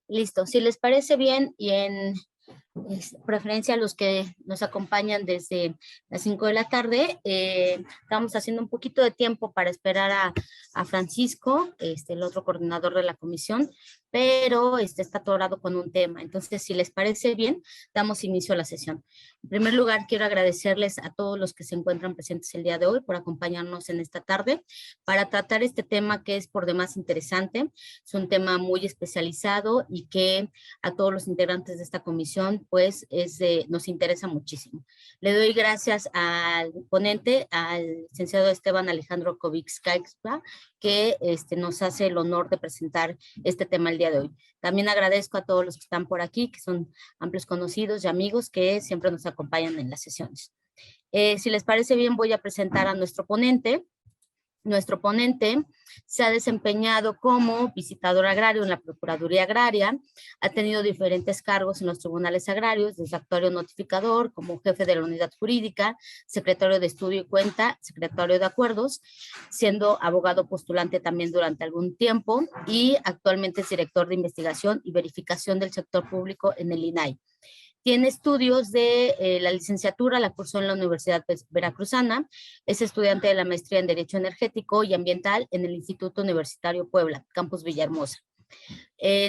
Listo, si les parece bien y en preferencia a los que nos acompañan desde las 5 de la tarde, estamos haciendo un poquito de tiempo para esperar a Francisco, el otro coordinador de la comisión, pero está atorado con un tema. Entonces, si les parece bien, damos inicio a la sesión. En primer lugar, quiero agradecerles a todos los que se encuentran presentes el día de hoy por acompañarnos en esta tarde para tratar este tema que es por demás interesante. Es un tema muy especializado y que a todos los integrantes de esta comisión, pues nos interesa muchísimo. Le doy gracias al ponente, al licenciado Esteban Alejandro Kovics-Caixpa, que nos hace el honor de presentar este tema el día de hoy. También agradezco a todos los que están por aquí, que son amplios conocidos y amigos que siempre nos acompañan en las sesiones. Si les parece bien, voy a presentar a nuestro ponente. Nuestro ponente se ha desempeñado como visitador agrario en la Procuraduría Agraria, ha tenido diferentes cargos en los tribunales agrarios, desde actuario notificador, como jefe de la unidad jurídica, secretario de estudio y cuenta, secretario de acuerdos, siendo abogado postulante también durante algún tiempo y actualmente es director de investigación y verificación del sector público en el INAI. Tiene estudios de la licenciatura, la cursó en la Universidad Veracruzana, es estudiante de la maestría en Derecho Energético y Ambiental en el Instituto Universitario Puebla, Campus Villahermosa.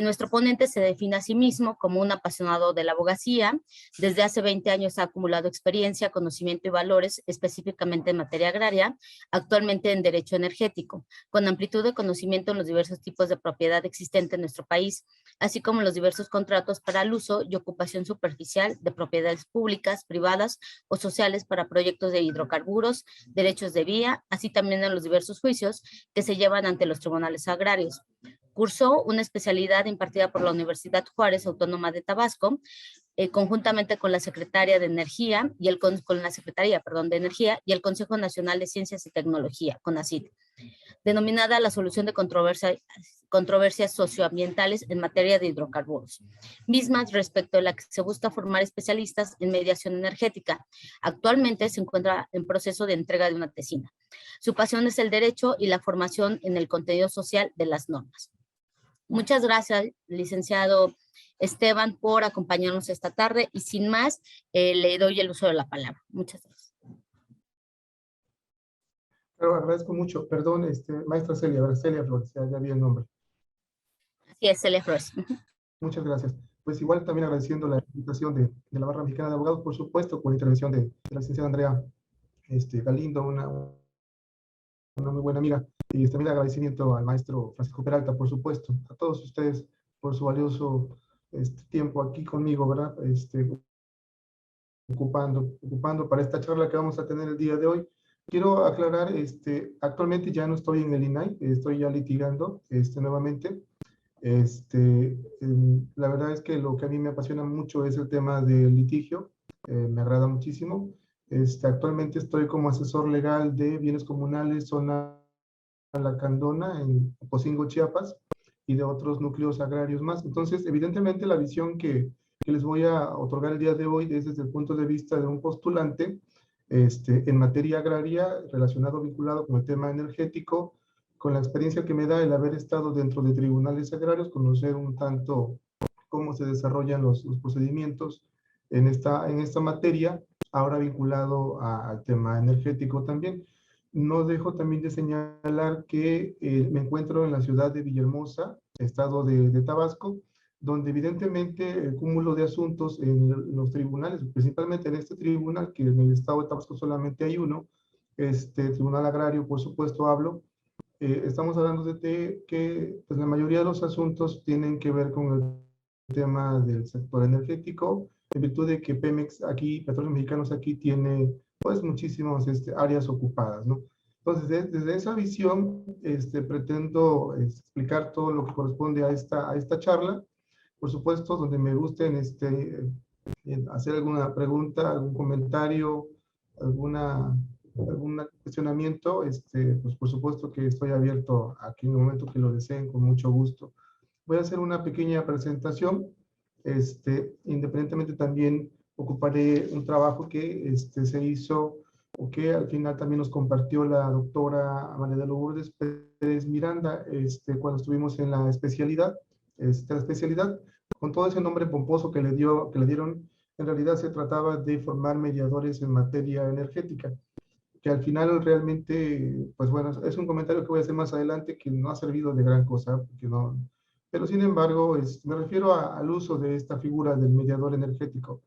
Nuestro ponente se define a sí mismo como un apasionado de la abogacía. Desde hace 20 años ha acumulado experiencia, conocimiento y valores, específicamente en materia agraria, actualmente en derecho energético, con amplitud de conocimiento en los diversos tipos de propiedad existente en nuestro país, así como los diversos contratos para el uso y ocupación superficial de propiedades públicas, privadas o sociales para proyectos de hidrocarburos, derechos de vía, así también en los diversos juicios que se llevan ante los tribunales agrarios. Cursó una especialidad impartida por la Universidad Juárez Autónoma de Tabasco, conjuntamente con la Secretaría de Energía y con la Secretaría, de Energía y el Consejo Nacional de Ciencias y Tecnología, CONACYT, denominada la solución de controversias socioambientales en materia de hidrocarburos, mismas respecto a la que se busca formar especialistas en mediación energética. Actualmente se encuentra en proceso de entrega de una tesina. Su pasión es el derecho y la formación en el contenido social de las normas. Muchas gracias, licenciado Esteban, por acompañarnos esta tarde y sin más, le doy el uso de la palabra. Muchas gracias. Claro, agradezco mucho. Perdón, maestra Celia Flores, ya vi el nombre. Así es, Celia Flores. Muchas gracias. Pues igual también agradeciendo la invitación de la Barra Mexicana de Abogados, por supuesto, con la intervención de la licenciada Andrea Galindo, una muy buena amiga. Y también agradecimiento al maestro Francisco Peralta, por supuesto, a todos ustedes por su valioso tiempo aquí conmigo, ¿verdad? Ocupando para esta charla que vamos a tener el día de hoy. Quiero aclarar, actualmente ya no estoy en el INAI, estoy ya litigando nuevamente. La verdad es que lo que a mí me apasiona mucho es el tema del litigio, me agrada muchísimo. Actualmente estoy como asesor legal de bienes comunales, zona Lacandona, en Ocosingo, Chiapas, y de otros núcleos agrarios más. Entonces, evidentemente, la visión que les voy a otorgar el día de hoy es desde el punto de vista de un postulante en materia agraria, relacionado, vinculado con el tema energético, con la experiencia que me da el haber estado dentro de tribunales agrarios, conocer un tanto cómo se desarrollan los procedimientos en esta materia, ahora vinculado al tema energético también. No dejo también de señalar que me encuentro en la ciudad de Villahermosa, estado de Tabasco, donde evidentemente el cúmulo de asuntos en los tribunales, principalmente en este tribunal, que en el estado de Tabasco solamente hay uno, Tribunal Agrario, por supuesto hablo, estamos hablando de que pues, la mayoría de los asuntos tienen que ver con el tema del sector energético, en virtud de que Pemex aquí, Petróleos Mexicanos aquí, tiene pues muchísimas áreas ocupadas, ¿no? Entonces, desde esa visión, pretendo explicar todo lo que corresponde a esta charla, por supuesto, donde me gusten hacer alguna pregunta, algún comentario, algún cuestionamiento, pues por supuesto que estoy abierto aquí en el momento que lo deseen, con mucho gusto. Voy a hacer una pequeña presentación, independientemente también ocuparé un trabajo que se hizo o que al final también nos compartió la doctora María de Lourdes Pérez Miranda cuando estuvimos en la especialidad, la especialidad, con todo ese nombre pomposo que le dieron, en realidad se trataba de formar mediadores en materia energética, que al final realmente, pues bueno, es un comentario que voy a hacer más adelante que no ha servido de gran cosa, porque no, pero sin embargo, me refiero al uso de esta figura del mediador energético.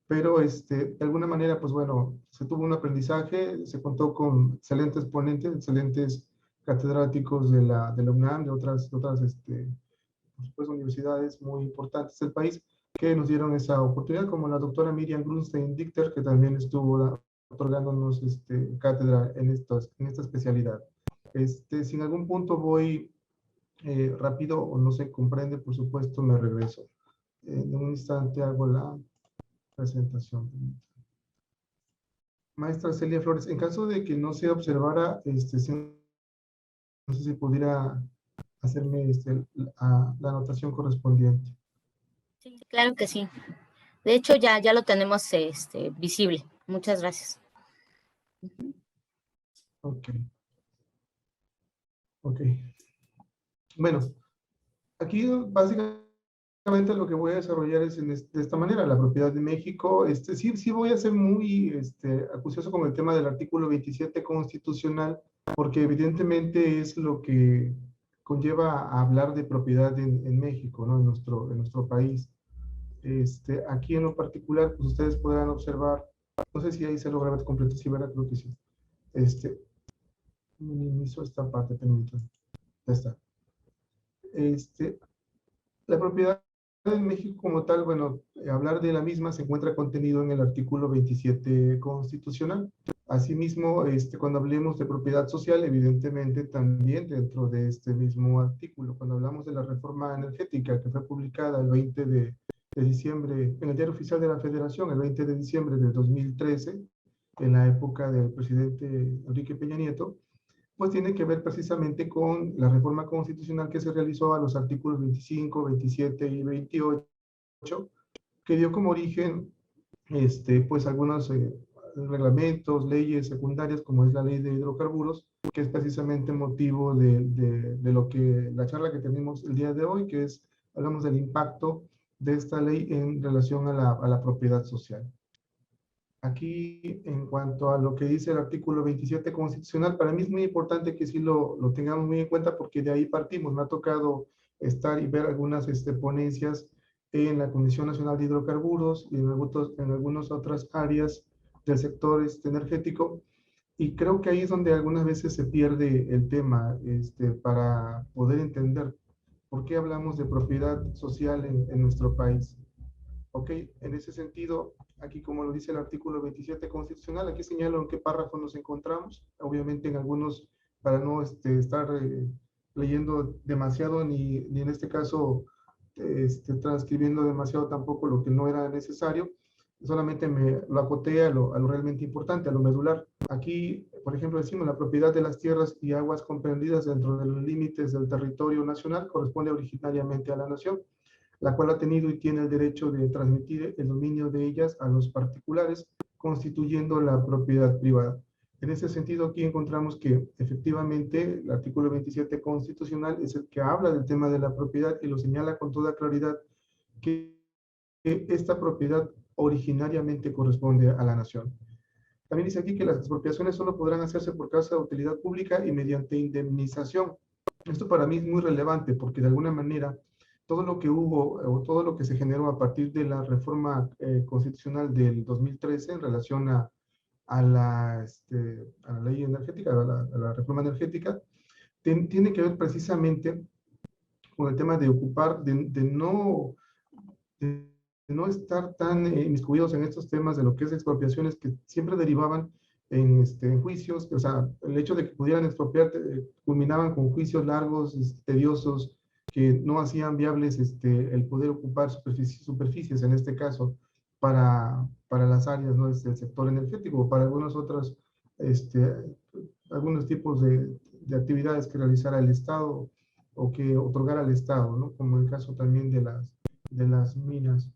Pero de alguna manera, pues bueno, se tuvo un aprendizaje, se contó con excelentes ponentes, excelentes catedráticos de la UNAM, por supuesto, universidades muy importantes del país, que nos dieron esa oportunidad, como la doctora Miriam Grunstein-Dichter, que también estuvo otorgándonos cátedra en esta especialidad. Si en algún punto voy rápido o no se comprende, por supuesto, me regreso. En un instante hago la presentación. Maestra Celia Flores, en caso de que no se observara, no sé si pudiera hacerme la anotación correspondiente. Sí, claro que sí. De hecho, ya lo tenemos visible. Muchas gracias. Ok. Ok. Bueno, aquí básicamente lo que voy a desarrollar es de esta manera, la propiedad de México. Sí voy a ser muy acucioso con el tema del artículo 27 constitucional, porque evidentemente es lo que conlleva a hablar de propiedad en México, ¿no? En nuestro país. Aquí en lo particular, pues ustedes podrán observar, no sé si ahí se logra ver completo, sí, ¿verdad? Creo que sí. Minimizo esta parte, permítanme. Ya está. La propiedad en México como tal, bueno, hablar de la misma se encuentra contenido en el artículo 27 constitucional. Asimismo, cuando hablemos de propiedad social, evidentemente también dentro de este mismo artículo, cuando hablamos de la reforma energética que fue publicada el 20 de diciembre, en el Diario Oficial de la Federación, el 20 de diciembre de 2013, en la época del presidente Enrique Peña Nieto, pues tiene que ver precisamente con la reforma constitucional que se realizó a los artículos 25, 27 y 28, que dio como origen, pues algunos reglamentos, leyes secundarias, como es la ley de hidrocarburos, que es precisamente motivo de lo que, la charla que tenemos el día de hoy, que es, hablamos del impacto de esta ley en relación a la propiedad social. Aquí, en cuanto a lo que dice el artículo 27 constitucional, para mí es muy importante que sí lo tengamos muy en cuenta porque de ahí partimos. Me ha tocado estar y ver algunas ponencias en la Comisión Nacional de Hidrocarburos y en algunas otras áreas del sector energético. Y creo que ahí es donde algunas veces se pierde el tema para poder entender por qué hablamos de propiedad social en nuestro país. Ok, en ese sentido, aquí como lo dice el artículo 27 constitucional, aquí señalo en qué párrafo nos encontramos, obviamente en algunos, para no estar leyendo demasiado, ni en este caso transcribiendo demasiado tampoco lo que no era necesario, solamente me lo acoté a lo realmente importante, a lo medular. Aquí, por ejemplo, decimos la propiedad de las tierras y aguas comprendidas dentro de los límites del territorio nacional corresponde originariamente a la nación, la cual ha tenido y tiene el derecho de transmitir el dominio de ellas a los particulares, constituyendo la propiedad privada. En ese sentido, aquí encontramos que efectivamente el artículo 27 constitucional es el que habla del tema de la propiedad y lo señala con toda claridad que esta propiedad originariamente corresponde a la nación. También dice aquí que las expropiaciones solo podrán hacerse por causa de utilidad pública y mediante indemnización. Esto para mí es muy relevante porque de alguna manera todo lo que hubo o todo lo que se generó a partir de la reforma constitucional del 2013 en relación a la ley energética, a la reforma energética, tiene que ver precisamente con el tema de ocupar, de no estar tan inmiscuidos en estos temas de lo que es expropiaciones que siempre derivaban en juicios, o sea, el hecho de que pudieran expropiar culminaban con juicios largos, tediosos, que no hacían viables el poder ocupar superficies, en este caso, para las áreas, ¿no? Del sector energético o para algunos otros, algunos tipos de actividades que realizara el Estado o que otorgara el Estado, ¿no? Como el caso también de las minas.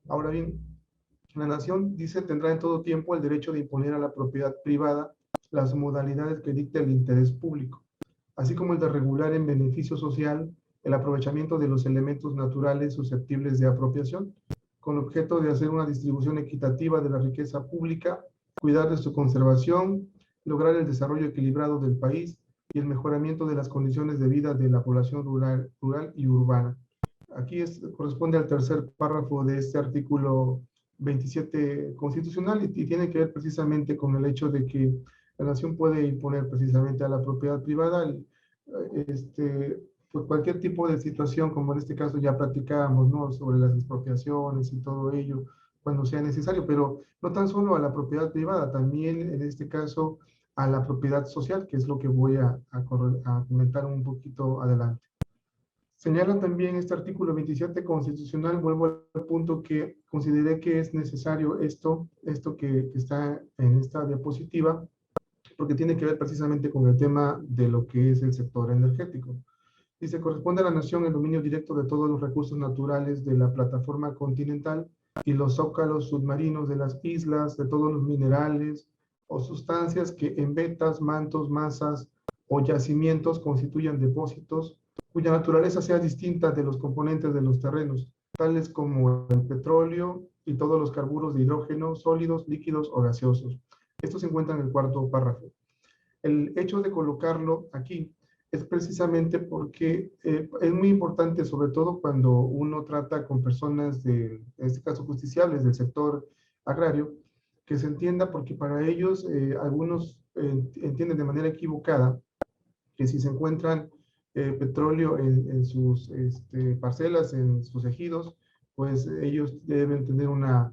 Ahora bien, la nación, dice, tendrá en todo tiempo el derecho de imponer a la propiedad privada las modalidades que dicte el interés público, así como el de regular en beneficio social el aprovechamiento de los elementos naturales susceptibles de apropiación, con objeto de hacer una distribución equitativa de la riqueza pública, cuidar de su conservación, lograr el desarrollo equilibrado del país y el mejoramiento de las condiciones de vida de la población rural y urbana. Aquí corresponde al tercer párrafo de este artículo 27 constitucional y tiene que ver precisamente con el hecho de que la nación puede imponer precisamente a la propiedad privada pues cualquier tipo de situación, como en este caso ya platicábamos, ¿no? Sobre las expropiaciones y todo ello, cuando sea necesario, pero no tan solo a la propiedad privada, también en este caso a la propiedad social, que es lo que voy a comentar un poquito adelante. Señala también este artículo 27 constitucional, vuelvo al punto que consideré que es necesario esto que está en esta diapositiva, porque tiene que ver precisamente con el tema de lo que es el sector energético. Dice, corresponde a la nación el dominio directo de todos los recursos naturales de la plataforma continental y los zócalos submarinos de las islas, de todos los minerales o sustancias que en vetas, mantos, masas o yacimientos constituyan depósitos cuya naturaleza sea distinta de los componentes de los terrenos, tales como el petróleo y todos los carburos de hidrógeno, sólidos, líquidos o gaseosos. Esto se encuentra en el cuarto párrafo. El hecho de colocarlo aquí es precisamente porque es muy importante, sobre todo cuando uno trata con personas en este caso justiciables del sector agrario, que se entienda, porque para ellos algunos entienden de manera equivocada que si se encuentran petróleo en sus parcelas, en sus ejidos, pues ellos deben tener una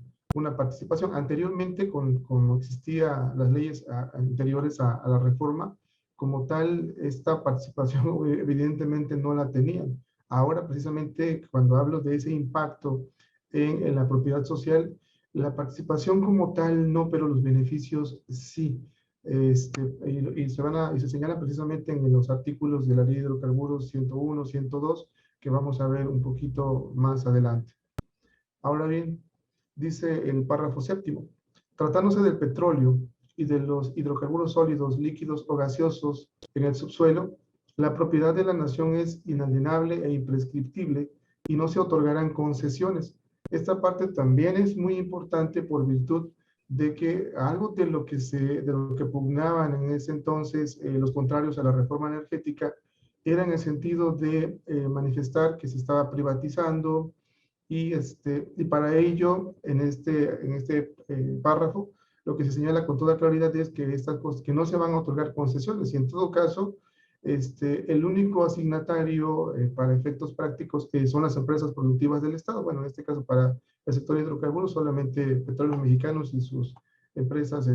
participación. Anteriormente, como existían las leyes anteriores a la reforma, como tal, esta participación evidentemente no la tenían. Ahora, precisamente, cuando hablo de ese impacto en la propiedad social, la participación como tal no, pero los beneficios sí. Y se señala precisamente en los artículos de la ley de hidrocarburos 101, 102, que vamos a ver un poquito más adelante. Ahora bien, dice el párrafo séptimo, tratándose del petróleo y de los hidrocarburos sólidos, líquidos o gaseosos en el subsuelo, la propiedad de la nación es inalienable e imprescriptible y no se otorgarán concesiones. Esta parte también es muy importante por virtud de que algo de lo que pugnaban en ese entonces los contrarios a la reforma energética era en el sentido de manifestar que se estaba privatizando y para ello en este párrafo lo que se señala con toda claridad es que estas cosas que no se van a otorgar concesiones y en todo caso el único asignatario para efectos prácticos son las empresas productivas del Estado. Bueno, en este caso para el sector de hidrocarburos solamente Petróleos Mexicanos y sus empresas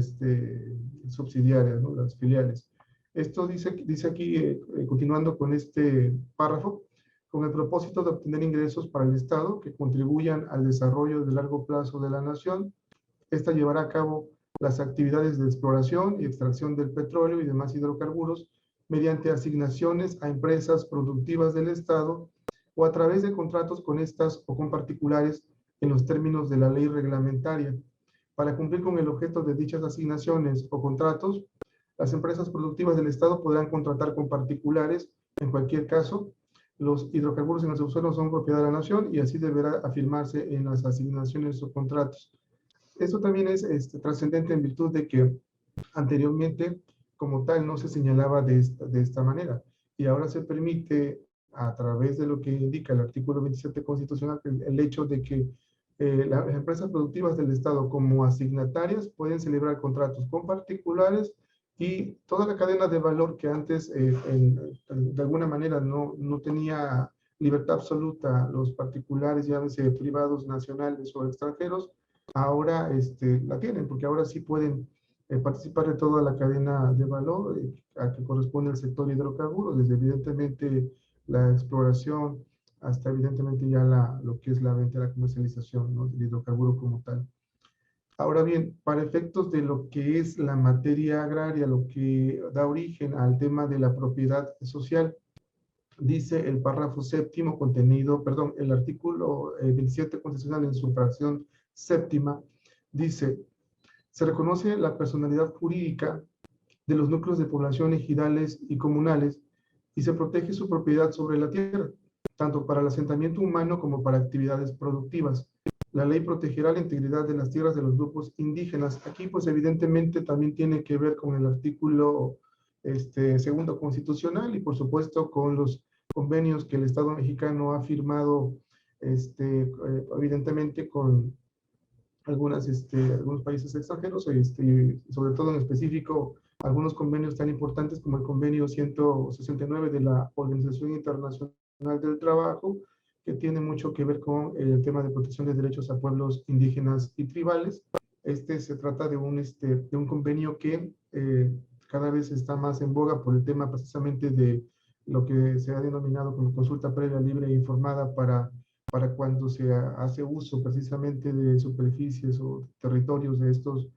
subsidiarias, ¿no? Las filiales. Esto dice aquí, continuando con este párrafo, con el propósito de obtener ingresos para el Estado que contribuyan al desarrollo de largo plazo de la nación. Esta llevará a cabo las actividades de exploración y extracción del petróleo y demás hidrocarburos mediante asignaciones a empresas productivas del Estado o a través de contratos con estas o con particulares en los términos de la ley reglamentaria. Para cumplir con el objeto de dichas asignaciones o contratos, las empresas productivas del Estado podrán contratar con particulares. En cualquier caso, los hidrocarburos en el subsuelo son propiedad de la nación y así deberá afirmarse en las asignaciones o contratos. Esto también es trascendente en virtud de que anteriormente como tal no se señalaba de esta manera y ahora se permite a través de lo que indica el artículo 27 constitucional el hecho de que las empresas productivas del Estado como asignatarias pueden celebrar contratos con particulares y toda la cadena de valor que antes de alguna manera no tenía libertad absoluta los particulares, llámese privados, nacionales o extranjeros, ahora la tienen, porque ahora sí pueden participar de toda la cadena de valor a que corresponde el sector hidrocarburos, desde evidentemente la exploración hasta evidentemente ya lo que es la venta y la comercialización, ¿no? Del hidrocarburo como tal. Ahora bien, para efectos de lo que es la materia agraria, lo que da origen al tema de la propiedad social, dice el párrafo séptimo contenido, perdón, el artículo 27 constitucional en su fracción séptima, dice, se reconoce la personalidad jurídica de los núcleos de población ejidales y comunales y se protege su propiedad sobre la tierra. tanto para el asentamiento humano como para actividades productivas. La ley protegerá la integridad de las tierras de los grupos indígenas. Aquí, pues, evidentemente también tiene que ver con el artículo segundo constitucional y, por supuesto, con los convenios que el Estado mexicano ha firmado, evidentemente, con algunos países extranjeros, sobre todo en específico algunos convenios tan importantes como el convenio 169 de la Organización Internacional del Trabajo, que tiene mucho que ver con el tema de protección de derechos a pueblos indígenas y tribales. Se trata de un convenio que cada vez está más en boga por el tema precisamente de lo que se ha denominado como consulta previa, libre e informada para cuando se hace uso precisamente de superficies o territorios de estos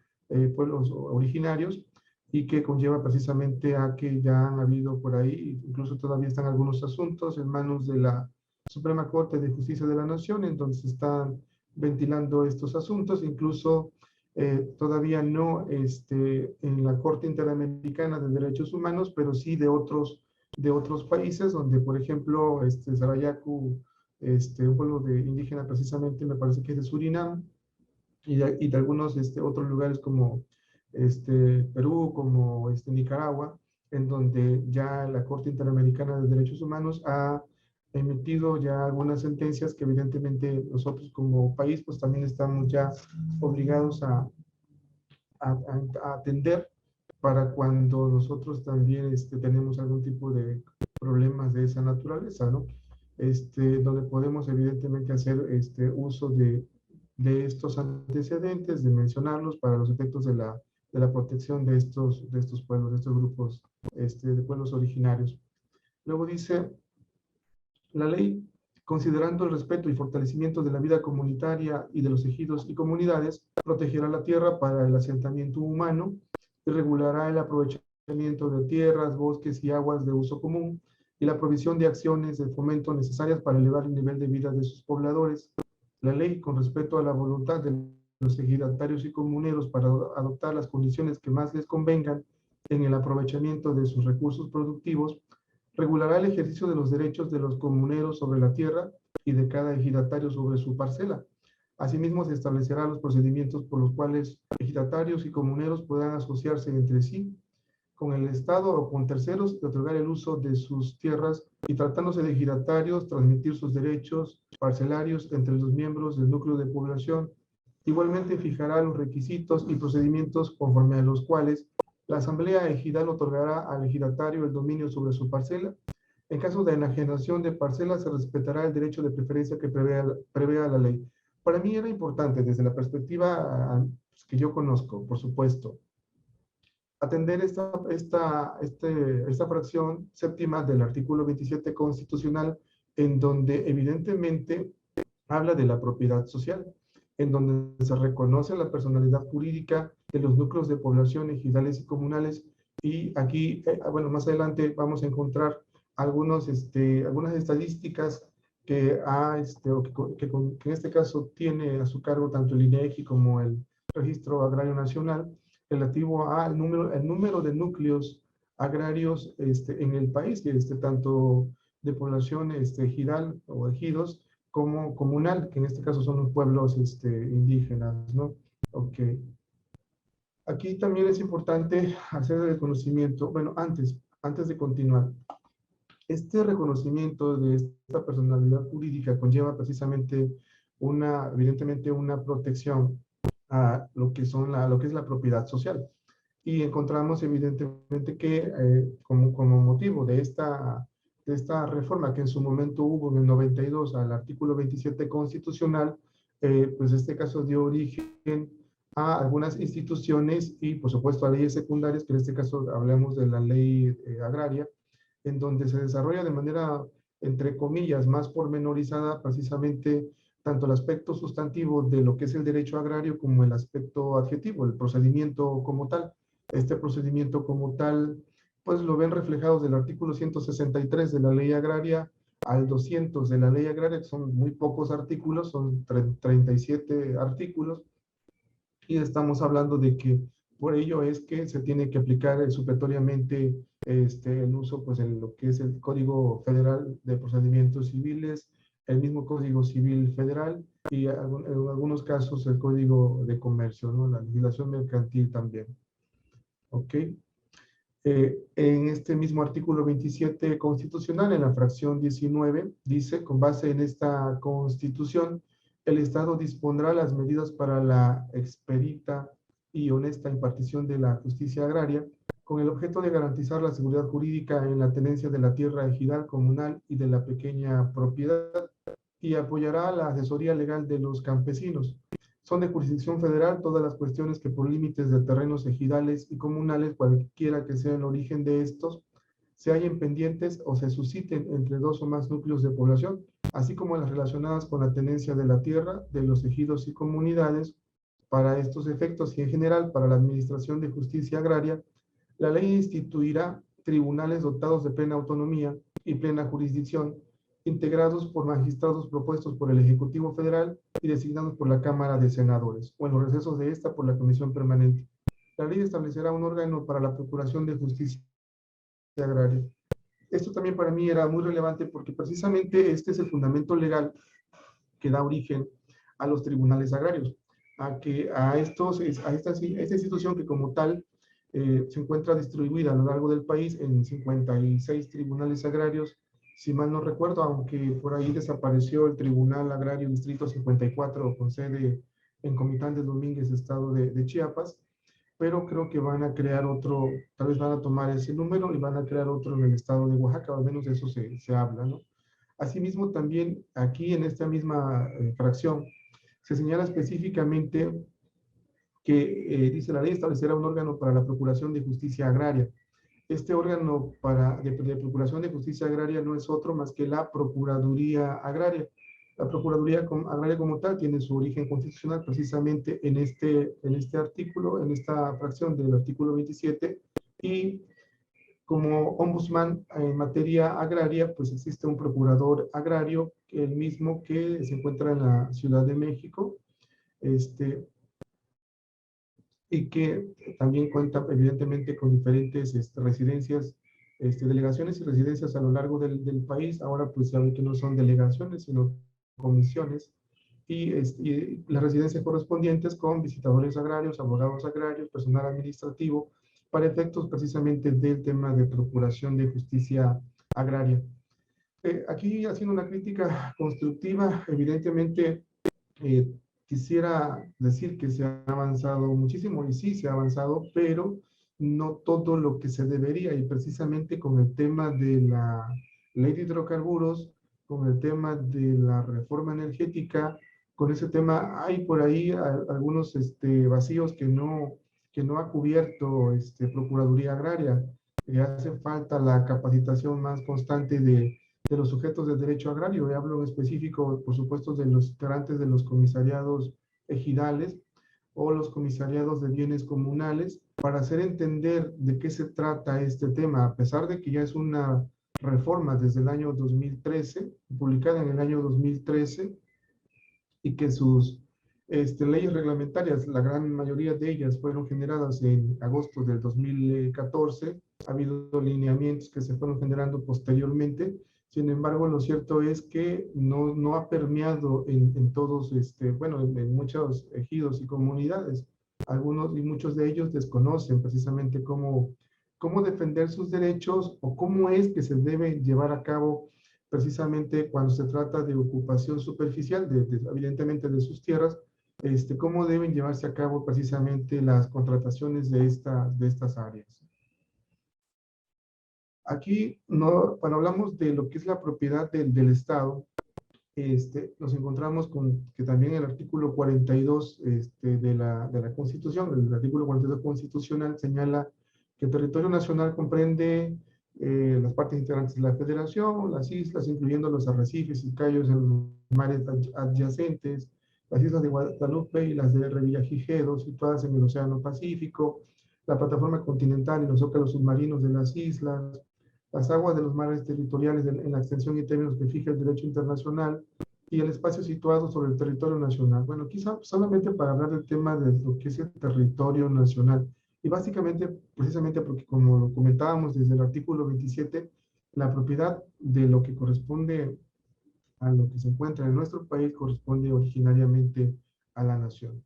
pueblos originarios, y que conlleva precisamente a que ya han habido por ahí, incluso todavía están algunos asuntos en manos de la Suprema Corte de Justicia de la Nación, en donde se están ventilando estos asuntos, incluso todavía no en la Corte Interamericana de Derechos Humanos, pero sí de otros países, donde, por ejemplo, Sarayaku, un pueblo indígena precisamente, me parece que es de Surinam, y de algunos otros lugares como Perú, como Nicaragua, en donde ya la Corte Interamericana de Derechos Humanos ha emitido ya algunas sentencias que evidentemente nosotros como país pues también estamos ya obligados a atender para cuando nosotros también tenemos algún tipo de problemas de esa naturaleza, ¿no? Donde podemos evidentemente hacer uso de estos antecedentes, de mencionarlos para los efectos de la protección de estos pueblos, de estos grupos de pueblos originarios. Luego dice, la ley, considerando el respeto y fortalecimiento de la vida comunitaria y de los ejidos y comunidades, protegerá la tierra para el asentamiento humano y regulará el aprovechamiento de tierras, bosques y aguas de uso común y la provisión de acciones de fomento necesarias para elevar el nivel de vida de sus pobladores. La ley, con respeto a la voluntad de los ejidatarios y comuneros para adoptar las condiciones que más les convengan en el aprovechamiento de sus recursos productivos, regulará el ejercicio de los derechos de los comuneros sobre la tierra y de cada ejidatario sobre su parcela. Asimismo, se establecerá los procedimientos por los cuales ejidatarios y comuneros puedan asociarse entre sí, con el Estado o con terceros, y otorgar el uso de sus tierras y, tratándose de ejidatarios, transmitir sus derechos parcelarios entre los miembros del núcleo de población. Igualmente fijará los requisitos y procedimientos conforme a los cuales la Asamblea Ejidal otorgará al ejidatario el dominio sobre su parcela. En caso de enajenación de parcela, se respetará el derecho de preferencia que prevea la ley. Para mí era importante, desde la perspectiva que yo conozco, por supuesto, atender esta fracción séptima del artículo 27 constitucional, en donde evidentemente habla de la propiedad social, en donde se reconoce la personalidad jurídica de los núcleos de población ejidales y comunales. Y aquí, bueno, más adelante vamos a encontrar algunas estadísticas que, que en este caso tiene a su cargo tanto el INEGI como el Registro Agrario Nacional, relativo al número de núcleos agrarios en el país, tanto de población ejidal o ejidos, como comunal, que en este caso son los pueblos indígenas, ¿no? Ok. Aquí también es importante hacer el reconocimiento, bueno, antes de continuar, este reconocimiento de esta personalidad jurídica conlleva precisamente evidentemente una protección a lo que es la propiedad social. Y encontramos evidentemente que como motivo de esta reforma que en su momento hubo en el 92 al artículo 27 constitucional, pues este caso dio origen a algunas instituciones y por supuesto a leyes secundarias, que en este caso hablamos de la ley agraria, en donde se desarrolla de manera, entre comillas, más pormenorizada precisamente tanto el aspecto sustantivo de lo que es el derecho agrario como el aspecto adjetivo, el procedimiento como tal. Este procedimiento como tal, pues lo ven reflejados del artículo 163 de la ley agraria al 200 de la ley agraria, que son muy pocos artículos, son 37 artículos, y estamos hablando de que Por ello es que se tiene que aplicar supletoriamente el uso, pues, en lo que es el Código Federal de Procedimientos Civiles, el mismo Código Civil Federal y en algunos casos el Código de Comercio, ¿no? La legislación mercantil también. ¿Ok? En este mismo artículo 27 constitucional, en la fracción 19, dice, con base en esta Constitución, el Estado dispondrá las medidas para la expedita y honesta impartición de la justicia agraria, con el objeto de garantizar la seguridad jurídica en la tenencia de la tierra ejidal, comunal y de la pequeña propiedad, y apoyará la asesoría legal de los campesinos. Son de jurisdicción federal todas las cuestiones que por límites de terrenos ejidales y comunales, cualquiera que sea el origen de estos, se hallen pendientes o se susciten entre dos o más núcleos de población, así como las relacionadas con la tenencia de la tierra, de los ejidos y comunidades. Para estos efectos y en general para la administración de justicia agraria, la ley instituirá tribunales dotados de plena autonomía y plena jurisdicción, integrados por magistrados propuestos por el Ejecutivo Federal y designados por la Cámara de Senadores, o en los recesos de esta por la Comisión Permanente. La ley establecerá un órgano para la procuración de justicia agraria. Esto también para mí era muy relevante porque precisamente este es el fundamento legal que da origen a los tribunales agrarios, a esta institución que como tal se encuentra distribuida a lo largo del país en 56 tribunales agrarios, si mal no recuerdo, aunque por ahí desapareció el Tribunal Agrario Distrito 54 con sede en Comitán de Domínguez, estado de Chiapas, pero creo que van a crear otro, tal vez van a tomar ese número y van a crear otro en el estado de Oaxaca, al menos de eso se habla, ¿no? Asimismo, también aquí en esta misma fracción se señala específicamente que, dice la ley, establecerá un órgano para la procuración de justicia agraria. Este órgano de procuración de justicia agraria no es otro más que la Procuraduría Agraria. La Procuraduría Agraria como tal tiene su origen constitucional precisamente en este artículo, en esta fracción del artículo 27, y como ombudsman en materia agraria, pues existe un procurador agrario, el mismo que se encuentra en la Ciudad de México, y que también cuenta evidentemente con diferentes residencias, delegaciones y residencias a lo largo del país. Ahora pues saben que no son delegaciones, sino comisiones, y las residencias correspondientes con visitadores agrarios, abogados agrarios, personal administrativo, para efectos precisamente del tema de procuración de justicia agraria. Aquí haciendo una crítica constructiva, evidentemente quisiera decir que se ha avanzado muchísimo, y sí se ha avanzado, pero no todo lo que se debería, y precisamente con el tema de la ley de hidrocarburos, con el tema de la reforma energética, con ese tema hay por ahí algunos vacíos que no ha cubierto Procuraduría Agraria. Hace falta la capacitación más constante de los sujetos del derecho agrario. Y hablo en específico, por supuesto, de los integrantes de los comisariados ejidales o los comisariados de bienes comunales, para hacer entender de qué se trata este tema, a pesar de que ya es una reforma desde el año 2013, publicada en el año 2013, y que sus leyes reglamentarias, la gran mayoría de ellas fueron generadas en agosto del 2014, ha habido lineamientos que se fueron generando posteriormente. Sin embargo, lo cierto es que no ha permeado en todos, bueno, en muchos ejidos y comunidades. Algunos y muchos de ellos desconocen precisamente cómo defender sus derechos o cómo es que se debe llevar a cabo precisamente cuando se trata de ocupación superficial, evidentemente de sus tierras, cómo deben llevarse a cabo precisamente las contrataciones de estas áreas. Aquí, cuando hablamos de lo que es la propiedad del Estado, nos encontramos con que también el artículo 42 de la Constitución, el artículo 42 constitucional señala que el territorio nacional comprende las partes integrantes de la Federación, las islas, incluyendo los arrecifes y cayos en los mares adyacentes, las islas de Guadalupe y las de Revillagigedo, situadas en el Océano Pacífico, la plataforma continental y los zócalos submarinos de las islas, las aguas de los mares territoriales en la extensión y términos que fija el derecho internacional, y el espacio situado sobre el territorio nacional. Bueno, quizá solamente para hablar del tema de lo que es el territorio nacional. Y básicamente, precisamente porque como lo comentábamos desde el artículo 27, la propiedad de lo que corresponde a lo que se encuentra en nuestro país corresponde originariamente a la nación.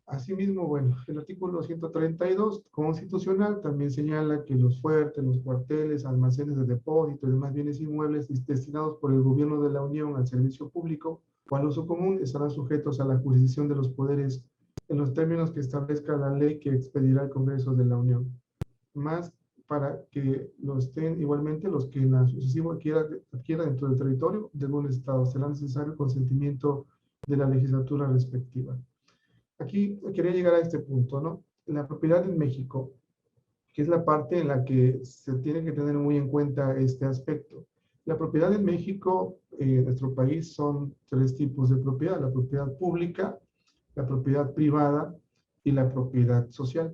Asimismo, bueno, el artículo 132 constitucional también señala que los fuertes, los cuarteles, almacenes de depósito y demás bienes inmuebles destinados por el gobierno de la Unión al servicio público o al uso común estarán sujetos a la jurisdicción de los poderes en los términos que establezca la ley que expedirá el Congreso de la Unión. Más para que lo estén igualmente los que en la sucesivo adquiera dentro del territorio de algún estado. Será necesario el consentimiento de la legislatura respectiva. Aquí quería llegar a este punto, ¿no? La propiedad en México, que es la parte en la que se tiene que tener muy en cuenta este aspecto. La propiedad en México, en nuestro país, son tres tipos de propiedad: la propiedad pública, la propiedad privada y la propiedad social.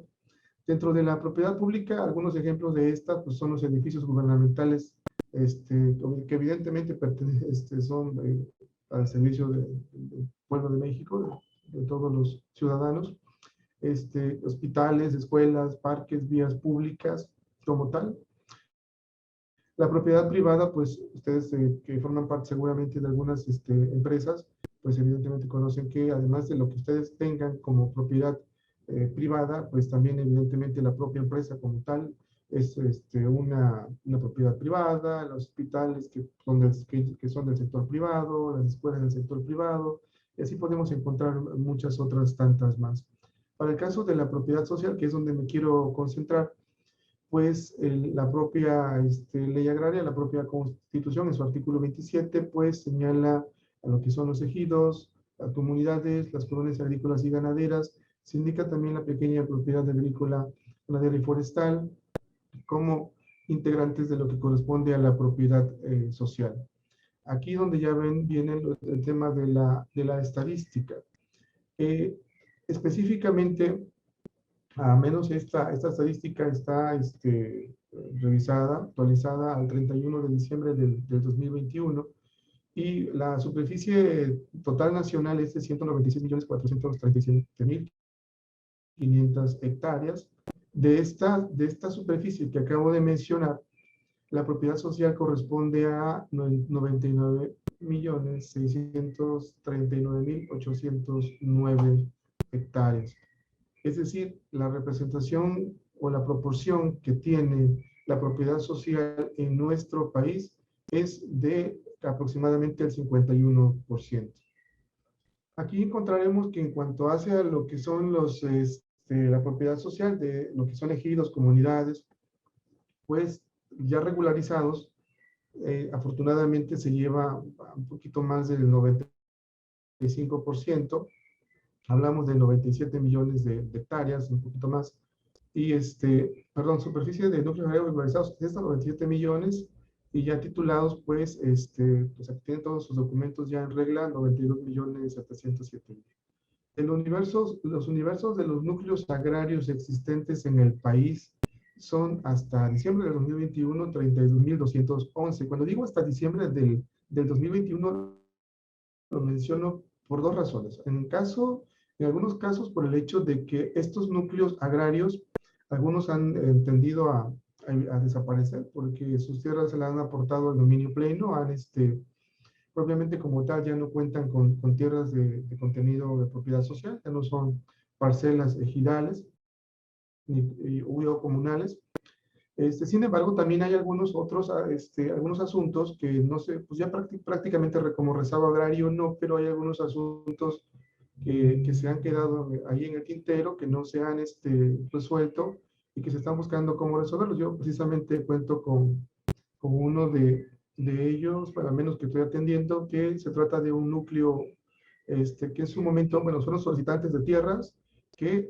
Dentro de la propiedad pública, algunos ejemplos de estas pues, son los edificios gubernamentales, que evidentemente son al servicio del pueblo de México, de todos los ciudadanos, hospitales, escuelas, parques, vías públicas, como tal. La propiedad privada, pues ustedes que forman parte seguramente de algunas empresas, pues evidentemente conocen que además de lo que ustedes tengan como propiedad privada, pues también evidentemente la propia empresa como tal es una propiedad privada, los hospitales que son del sector privado, las escuelas del sector privado, y así podemos encontrar muchas otras tantas más. Para el caso de la propiedad social, que es donde me quiero concentrar, pues la propia ley agraria, la propia Constitución, en su artículo 27, pues señala a lo que son los ejidos, las comunidades, las colonias agrícolas y ganaderas. Se indica también la pequeña propiedad agrícola, ganadera y forestal como integrantes de lo que corresponde a la propiedad social. Aquí donde ya ven, viene el tema de la estadística. Específicamente, a menos esta estadística está revisada, actualizada al 31 de diciembre del 2021, y la superficie total nacional es de 196.437.500 hectáreas. De esta superficie que acabo de mencionar, la propiedad social corresponde a 99.639.809 hectáreas. Es decir, la representación o la proporción que tiene la propiedad social en nuestro país es de aproximadamente el 51%. Aquí encontraremos que en cuanto hace a lo que son la propiedad social de lo que son ejidos, comunidades, pues ya regularizados, afortunadamente se lleva un poquito más del 95%. Hablamos de 97 millones de hectáreas, un poquito más. Y superficie de núcleos agrarios regularizados de estos 97 millones, y ya titulados, pues aquí tienen todos sus documentos ya en regla, 92.707.000. Los universos de los núcleos agrarios existentes en el país son hasta diciembre del 2021, 32.211. Cuando digo hasta diciembre del 2021, lo menciono por dos razones. En algunos casos, por el hecho de que estos núcleos agrarios, algunos han tendido a desaparecer porque sus tierras se las han aportado al dominio pleno, propiamente como tal ya no cuentan con tierras de contenido de propiedad social, ya no son parcelas ejidales ni comunales. Sin embargo, también hay algunos otros algunos asuntos que no sé, pues ya prácticamente como rezago agrario no, pero hay algunos asuntos que se han quedado ahí en el tintero, que no se han resuelto y que se están buscando cómo resolverlos. Yo precisamente cuento con uno de ellos, para menos que estoy atendiendo, que se trata de un núcleo que en su momento, bueno, son los solicitantes de tierras que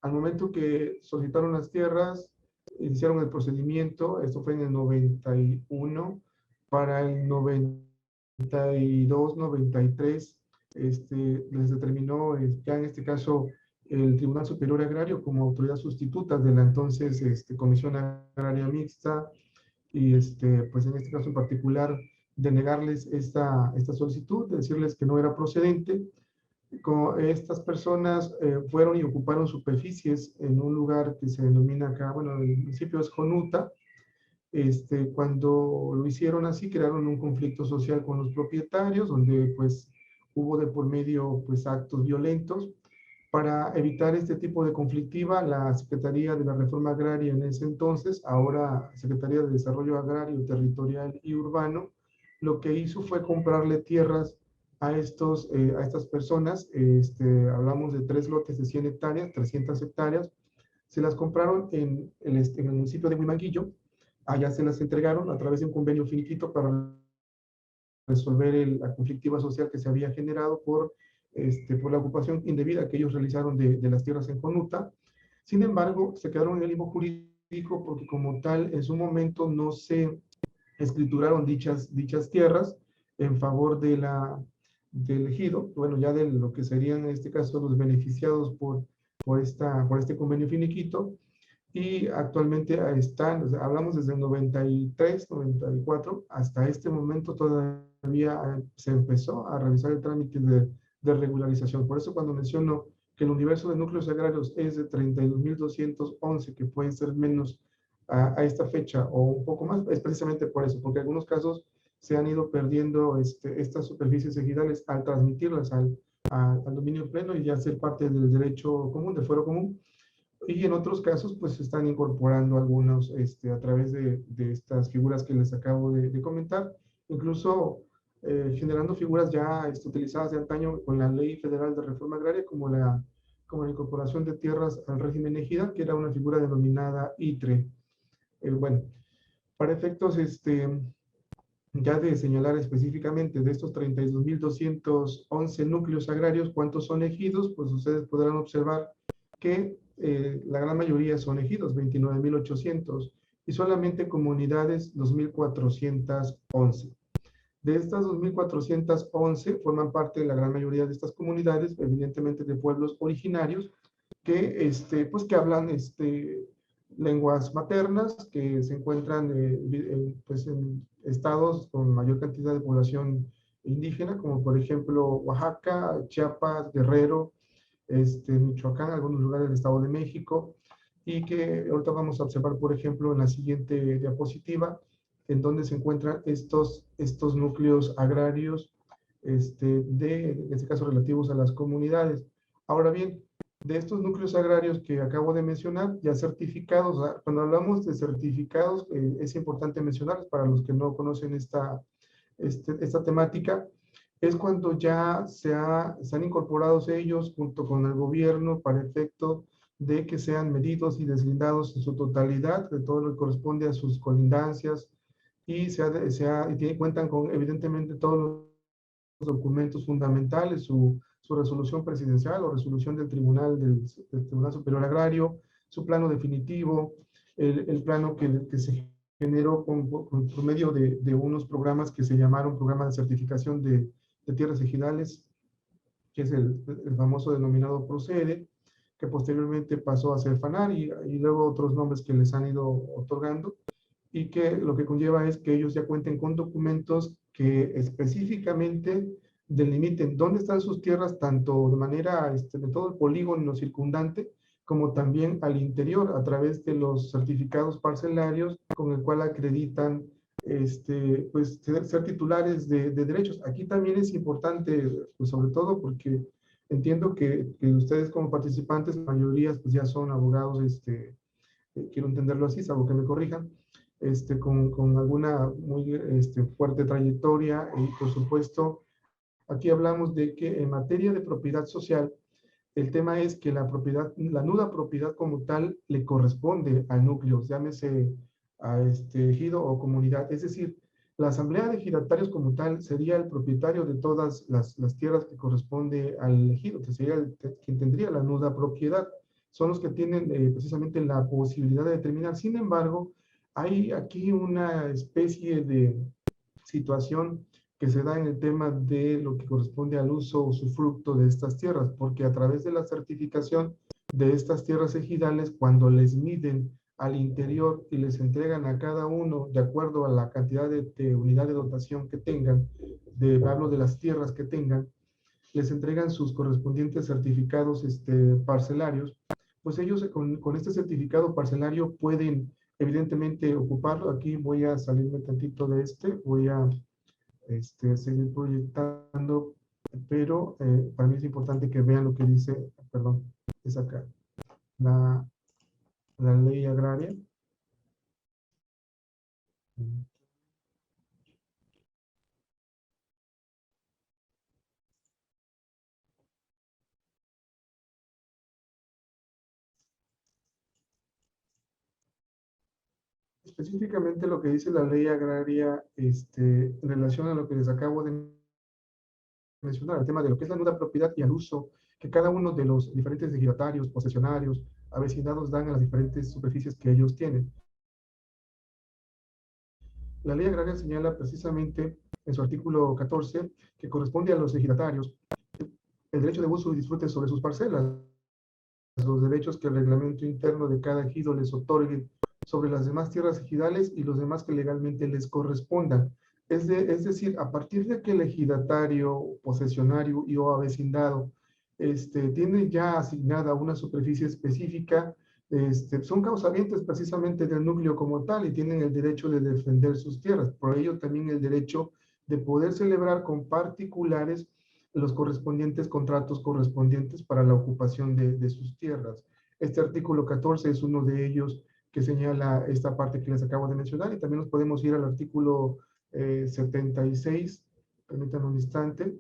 al momento que solicitaron las tierras, iniciaron el procedimiento. Esto fue en el 91, para el 92, 93, les determinó ya en este caso el Tribunal Superior Agrario como autoridad sustituta de la entonces Comisión Agraria Mixta, y pues en este caso en particular denegarles esta solicitud, decirles que no era procedente. Estas personas fueron y ocuparon superficies en un lugar que se denomina acá, bueno, el municipio es Jonuta. Cuando lo hicieron así, crearon un conflicto social con los propietarios, donde pues hubo de por medio pues actos violentos. Para evitar este tipo de conflictiva, la Secretaría de la Reforma Agraria en ese entonces, ahora Secretaría de Desarrollo Agrario, Territorial y Urbano, lo que hizo fue comprarle tierras a estas personas. Hablamos de 3 lotes de 100 hectáreas, 300 hectáreas. Se las compraron en el municipio de Huimanguillo. Allá se las entregaron a través de un convenio finiquito para resolver la conflictiva social que se había generado por la ocupación indebida que ellos realizaron de las tierras en Jonuta. Sin embargo, se quedaron en el limbo jurídico porque como tal, en su momento no se escrituraron dichas tierras en favor del ejido, bueno, ya de lo que serían en este caso los beneficiados por este convenio finiquito. Y actualmente están, o sea, hablamos desde el 93, 94, hasta este momento todavía se empezó a realizar el trámite de regularización. Por eso cuando menciono que el universo de núcleos agrarios es de 32.211, que pueden ser menos a esta fecha o un poco más, es precisamente por eso, porque en algunos casos se han ido perdiendo estas superficies ejidales al transmitirlas al dominio pleno y ya ser parte del derecho común, del fuero común. Y en otros casos, pues se están incorporando algunos a través de estas figuras que les acabo de comentar, incluso generando figuras ya utilizadas de antaño con la Ley Federal de Reforma Agraria, como la incorporación de tierras al régimen ejidal, que era una figura denominada ITRE. Bueno, para efectos ya de señalar específicamente de estos 32.211 núcleos agrarios, ¿cuántos son ejidos? Pues ustedes podrán observar que la gran mayoría son ejidos, 29.800, y solamente comunidades, 2.411. De estas 2.411 forman parte la gran mayoría de estas comunidades, evidentemente de pueblos originarios, pues, que hablan lenguas maternas, que se encuentran pues, en estados con mayor cantidad de población indígena, como por ejemplo Oaxaca, Chiapas, Guerrero, Michoacán, algunos lugares del Estado de México, y que ahorita vamos a observar, por ejemplo, en la siguiente diapositiva, en donde se encuentran estos núcleos agrarios, en este caso relativos a las comunidades. Ahora bien, de estos núcleos agrarios que acabo de mencionar, ya certificados, cuando hablamos de certificados, es importante mencionarles para los que no conocen esta temática, es cuando ya se han incorporado ellos junto con el gobierno para efecto de que sean medidos y deslindados en su totalidad de todo lo que corresponde a sus colindancias y cuentan con evidentemente todos los documentos fundamentales, su resolución presidencial o resolución del Tribunal Superior Agrario, su plano definitivo, el plano que se generó por medio de unos programas que se llamaron Programa de Certificación de Tierras Ejidales, que es el famoso denominado Procede, que posteriormente pasó a ser FANAR y luego otros nombres que les han ido otorgando, y que lo que conlleva es que ellos ya cuenten con documentos que específicamente delimiten dónde están sus tierras, tanto de manera de todo el polígono circundante, como también al interior, a través de los certificados parcelarios con el cual acreditan pues, ser titulares de derechos. Aquí también es importante, pues, sobre todo porque entiendo que ustedes como participantes, la mayoría pues, ya son abogados, quiero entenderlo así, salvo que me corrijan, con alguna muy fuerte trayectoria y por supuesto, aquí hablamos de que en materia de propiedad social, el tema es que la nuda propiedad como tal le corresponde al núcleo, llámese a ejido o comunidad. Es decir, la asamblea de ejidatarios como tal sería el propietario de todas las tierras que corresponde al ejido, que sería quien tendría la nuda propiedad. Son los que tienen precisamente la posibilidad de determinar. Sin embargo, hay aquí una especie de situación que se da en el tema de lo que corresponde al uso o usufructo de estas tierras, porque a través de la certificación de estas tierras ejidales, cuando les miden al interior y les entregan a cada uno de acuerdo a la cantidad de unidad de dotación que tengan, hablo de las tierras que tengan, les entregan sus correspondientes certificados parcelarios, pues ellos con este certificado parcelario pueden evidentemente ocuparlo. Aquí voy a salirme tantito de voy a seguir proyectando, pero para mí es importante que vean lo que dice, perdón, es acá, la, la ley agraria. Específicamente lo que dice la ley agraria en relación a lo que les acabo de mencionar, el tema de lo que es la nuda propiedad y al uso que cada uno de los diferentes ejidatarios, posesionarios, avecindados dan a las diferentes superficies que ellos tienen. La ley agraria señala precisamente en su artículo 14 que corresponde a los ejidatarios el derecho de uso y disfrute sobre sus parcelas, los derechos que el reglamento interno de cada ejido les otorgue sobre las demás tierras ejidales y los demás que legalmente les correspondan. Es decir, a partir de que el ejidatario, posesionario y o avecindado tiene ya asignada una superficie específica, son causavientes precisamente del núcleo como tal y tienen el derecho de defender sus tierras. Por ello también el derecho de poder celebrar con particulares los correspondientes contratos correspondientes para la ocupación de sus tierras. Este artículo 14 es uno de ellos que señala esta parte que les acabo de mencionar y también nos podemos ir al artículo 76, permítanme un instante,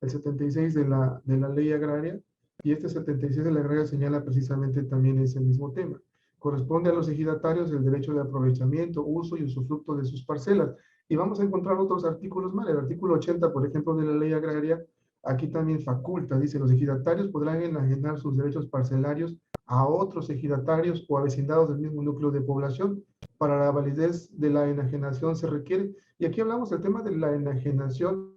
el 76 de la ley agraria, y este 76 de la agraria señala precisamente también ese mismo tema. Corresponde a los ejidatarios el derecho de aprovechamiento, uso y usufructo de sus parcelas. Y vamos a encontrar otros artículos más. El artículo 80, por ejemplo, de la ley agraria, aquí también faculta, dice, los ejidatarios podrán enajenar sus derechos parcelarios a otros ejidatarios o avecindados del mismo núcleo de población. Para la validez de la enajenación se requiere, y aquí hablamos del tema de la enajenación,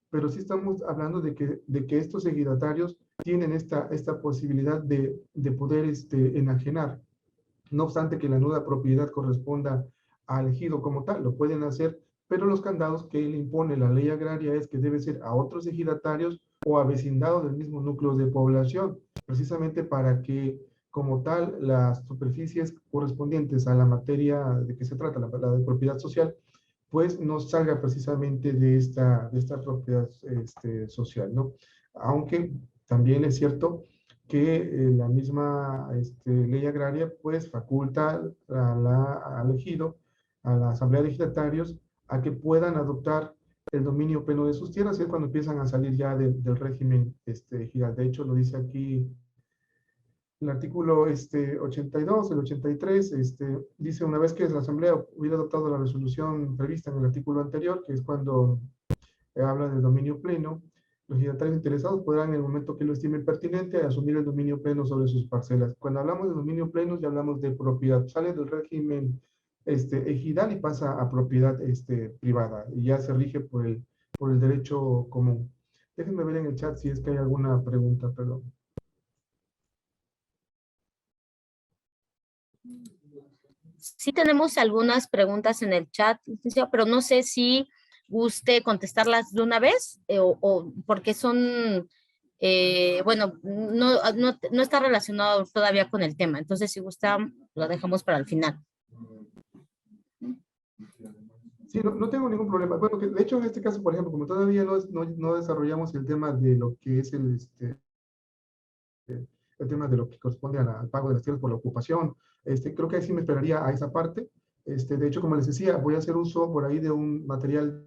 pero sí estamos hablando de que estos ejidatarios tienen esta posibilidad de poder enajenar. No obstante que la nuda propiedad corresponda al ejido como tal, lo pueden hacer, pero los candados que le impone la ley agraria es que debe ser a otros ejidatarios o a vecindados del mismo núcleo de población, precisamente para que como tal las superficies correspondientes a la materia de que se trata, la de propiedad social, pues no salga precisamente de esta propiedad social, ¿no? Aunque también es cierto que la misma ley agraria pues faculta al ejido, a la asamblea de ejidatarios, a que puedan adoptar el dominio pleno de sus tierras, y es cuando empiezan a salir ya del régimen ejidal. De hecho, lo dice aquí el artículo 82, el 83, dice, una vez que la Asamblea hubiera adoptado la resolución prevista en el artículo anterior, que es cuando habla del dominio pleno, los ejidatarios interesados podrán, en el momento que lo estimen pertinente, asumir el dominio pleno sobre sus parcelas. Cuando hablamos de dominio pleno, ya hablamos de propiedad. Sale del régimen ejidal y pasa a propiedad privada, y ya se rige por el derecho común. Déjenme ver en el chat si es que hay alguna pregunta, perdón. Sí tenemos algunas preguntas en el chat, licenciado, pero no sé si guste contestarlas de una vez o porque son, bueno, no está relacionado todavía con el tema. Entonces, si gusta, lo dejamos para el final. Sí, no tengo ningún problema. Bueno, que de hecho en este caso, por ejemplo, como todavía no desarrollamos el tema de lo que es el tema de lo que corresponde al pago de las tierras por la ocupación, creo que ahí sí me esperaría a esa parte. De hecho, como les decía, voy a hacer uso por ahí de un material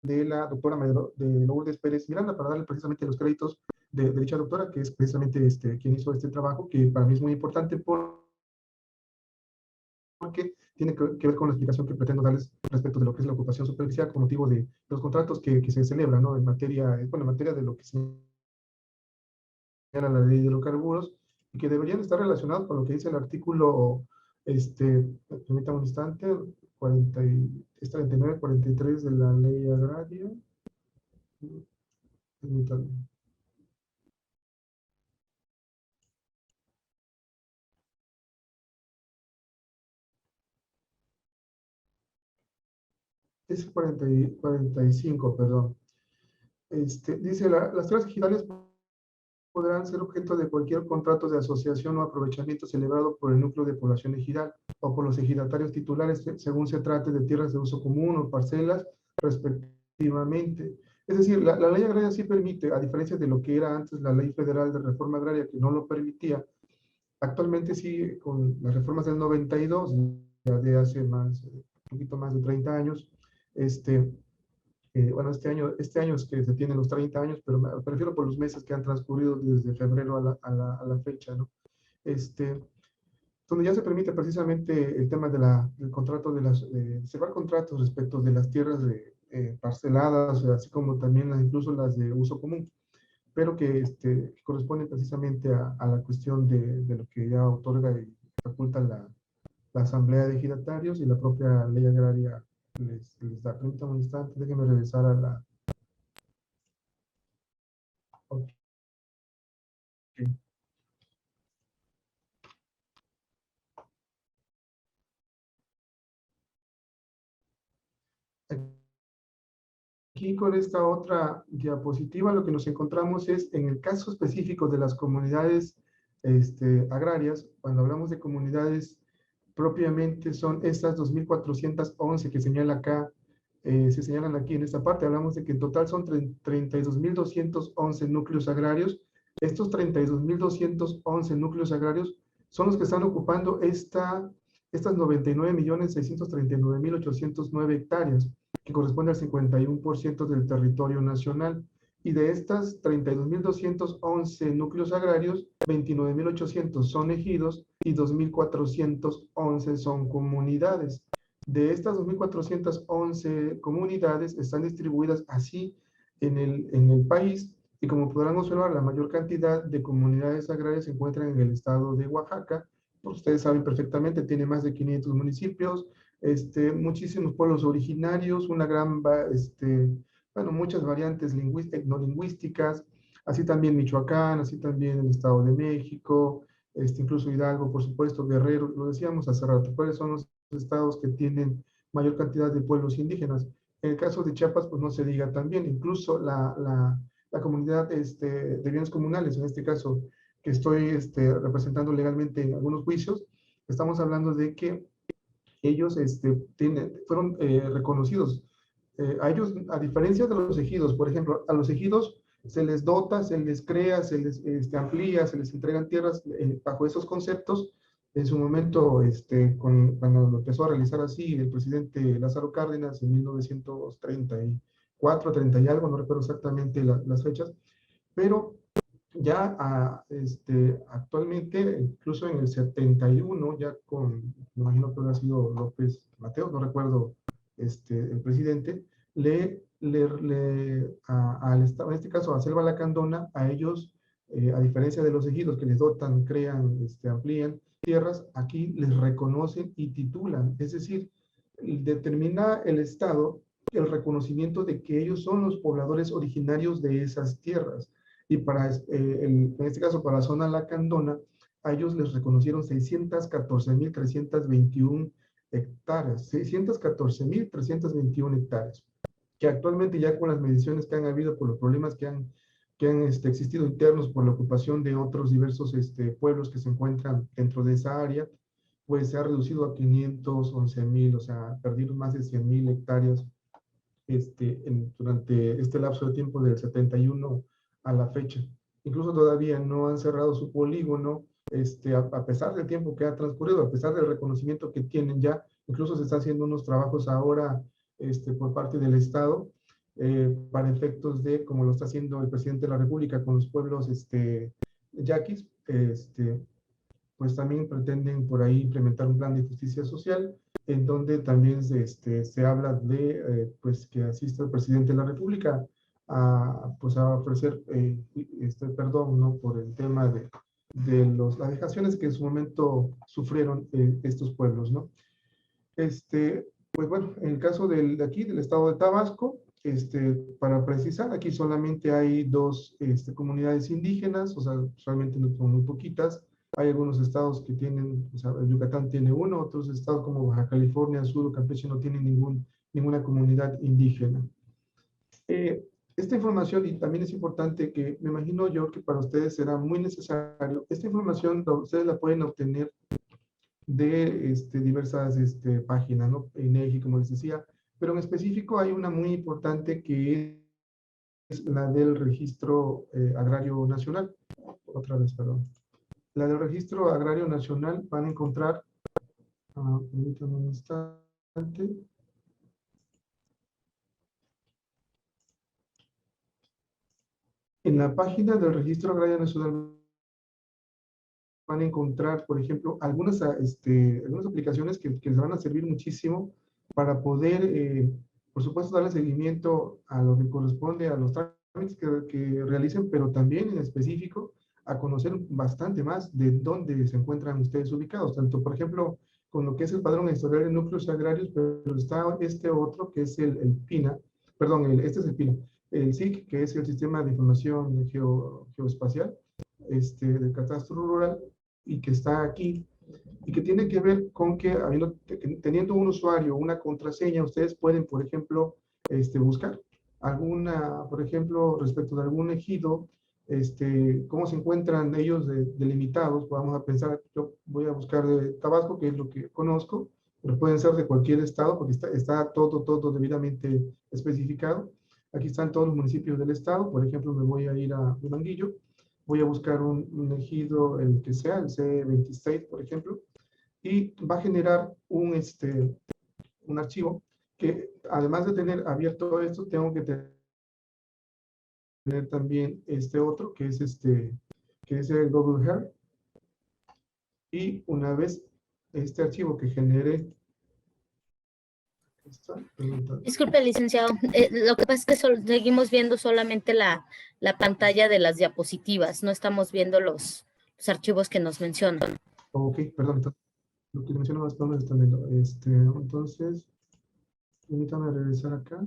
de la doctora de Lourdes Pérez Miranda para darle precisamente los créditos de dicha doctora, que es precisamente quien hizo este trabajo, que para mí es muy importante porque tiene que ver con la explicación que pretendo darles respecto de lo que es la ocupación superficial con motivo de los contratos que se celebran, ¿no? En materia, bueno, en materia de lo que se la ley de hidrocarburos y que deberían estar relacionados con lo que dice el artículo, permítame un instante, 39, 43 de la ley agraria. Permítame. es 45, perdón. Dice, las tierras ejidales podrán ser objeto de cualquier contrato de asociación o aprovechamiento celebrado por el núcleo de población ejidal o por los ejidatarios titulares, según se trate de tierras de uso común o parcelas, respectivamente. Es decir, la ley agraria sí permite, a diferencia de lo que era antes la ley federal de reforma agraria, que no lo permitía, actualmente sí, con las reformas del 92, ya de hace más, un poquito más de 30 años, bueno, este año es que se tienen los 30 años, pero me prefiero por los meses que han transcurrido desde febrero a la fecha, ¿no? Este, donde ya se permite precisamente el tema del contrato cerrar contratos respecto de las tierras parceladas, así como también incluso las de uso común, pero que corresponde precisamente a la cuestión de lo que ya otorga y faculta la Asamblea de Ejidatarios y la propia ley agraria les da. Permítame un instante, déjenme regresar a la... Ok. Aquí con esta otra diapositiva lo que nos encontramos es en el caso específico de las comunidades agrarias. Cuando hablamos de comunidades propiamente son estas 2.411 que señala acá, se señalan aquí en esta parte. Hablamos de que en total son 32.211 núcleos agrarios. Estos 32.211 núcleos agrarios son los que están ocupando estas 99.639.809 hectáreas, que corresponde al 51% del territorio nacional. Y de estas 32.211 núcleos agrarios, 29.800 son ejidos y 2.411 son comunidades. De estas 2.411 comunidades están distribuidas así en el país, y como podrán observar, la mayor cantidad de comunidades agrarias se encuentran en el estado de Oaxaca. Ustedes saben perfectamente, tiene más de 500 municipios, muchísimos pueblos originarios, una gran, bueno, muchas variantes etnolingüísticas, así también Michoacán, así también el Estado de México, incluso Hidalgo, por supuesto, Guerrero, lo decíamos hace rato. ¿Cuáles son los estados que tienen mayor cantidad de pueblos indígenas? En el caso de Chiapas, pues no se diga también, incluso la comunidad de bienes comunales, en este caso, que estoy representando legalmente en algunos juicios, estamos hablando de que ellos fueron reconocidos. A ellos, a diferencia de los ejidos, por ejemplo, a los ejidos se les dota, se les crea, se les amplía, se les entregan tierras bajo esos conceptos. En su momento, cuando lo empezó a realizar así el presidente Lázaro Cárdenas en 1934, 30 y algo, no recuerdo exactamente las fechas, pero ya actualmente, incluso en el 71, ya me imagino que ha sido López Mateos, no recuerdo el presidente, al Estado, en este caso a Selva Lacandona, a ellos, a diferencia de los ejidos que les dotan, crean, amplían tierras, aquí les reconocen y titulan, es decir, determina el Estado el reconocimiento de que ellos son los pobladores originarios de esas tierras. Y en este caso, para la zona Lacandona, a ellos les reconocieron 614.321 hectáreas, 614.321 hectáreas, que actualmente ya con las mediciones que han habido por los problemas que han existido internos por la ocupación de otros diversos pueblos que se encuentran dentro de esa área, pues se ha reducido a 511.000, o sea, perdieron más de 100.000 hectáreas durante este lapso de tiempo del 71 a la fecha. Incluso todavía no han cerrado su polígono, a pesar del tiempo que ha transcurrido, a pesar del reconocimiento que tienen ya. Incluso se está haciendo unos trabajos ahora por parte del Estado para efectos de, como lo está haciendo el presidente de la República con los pueblos yaquis, pues también pretenden por ahí implementar un plan de justicia social, en donde también se habla de pues que asista el presidente de la República pues a ofrecer perdón, ¿no? Por el tema las vejaciones que en su momento sufrieron estos pueblos, ¿no? Pues bueno, en el caso de aquí, del estado de Tabasco, para precisar, aquí solamente hay dos comunidades indígenas, o sea, solamente no son muy poquitas. Hay algunos estados que tienen, o sea, Yucatán tiene uno, otros estados como Baja California Sur o Campeche no tienen ninguna comunidad indígena. Esta información, y también es importante que me imagino yo que para ustedes será muy necesario, esta información ustedes la pueden obtener de diversas páginas, ¿no? INEGI, como les decía, pero en específico hay una muy importante que es la del Registro Agrario Nacional. Otra vez, perdón. La del Registro Agrario Nacional van a encontrar, permítanme un instante. En la página del Registro Agrario Nacional van a encontrar, por ejemplo, algunas aplicaciones que les van a servir muchísimo para poder, por supuesto, darle seguimiento a lo que corresponde a los trámites que realicen, pero también en específico a conocer bastante más de dónde se encuentran ustedes ubicados, tanto, por ejemplo, con lo que es el Padrón Historial de Núcleos Agrarios, pero está este otro que es el PINA, perdón, este es el PINA, el SIC, que es el Sistema de Información Geoespacial, del Catastro Rural, y que está aquí, y que tiene que ver con que teniendo un usuario, una contraseña, ustedes pueden, por ejemplo, buscar alguna, por ejemplo, respecto de algún ejido, cómo se encuentran ellos delimitados. Vamos a pensar, yo voy a buscar de Tabasco, que es lo que conozco, pero pueden ser de cualquier estado, porque está todo debidamente especificado. Aquí están todos los municipios del estado. Por ejemplo, me voy a ir a Manguillo, voy a buscar un ejido, el que sea, el C26, por ejemplo, y va a generar un archivo que, además de tener abierto esto, tengo que tener también este otro, que es el Google Earth. Y una vez este archivo que genere... Disculpe, licenciado, lo que pasa es que seguimos viendo solamente la pantalla de las diapositivas, no estamos viendo los archivos que nos mencionan. Ok, perdón, lo que mencionaba hasta donde están viendo. Entonces, permítame regresar acá.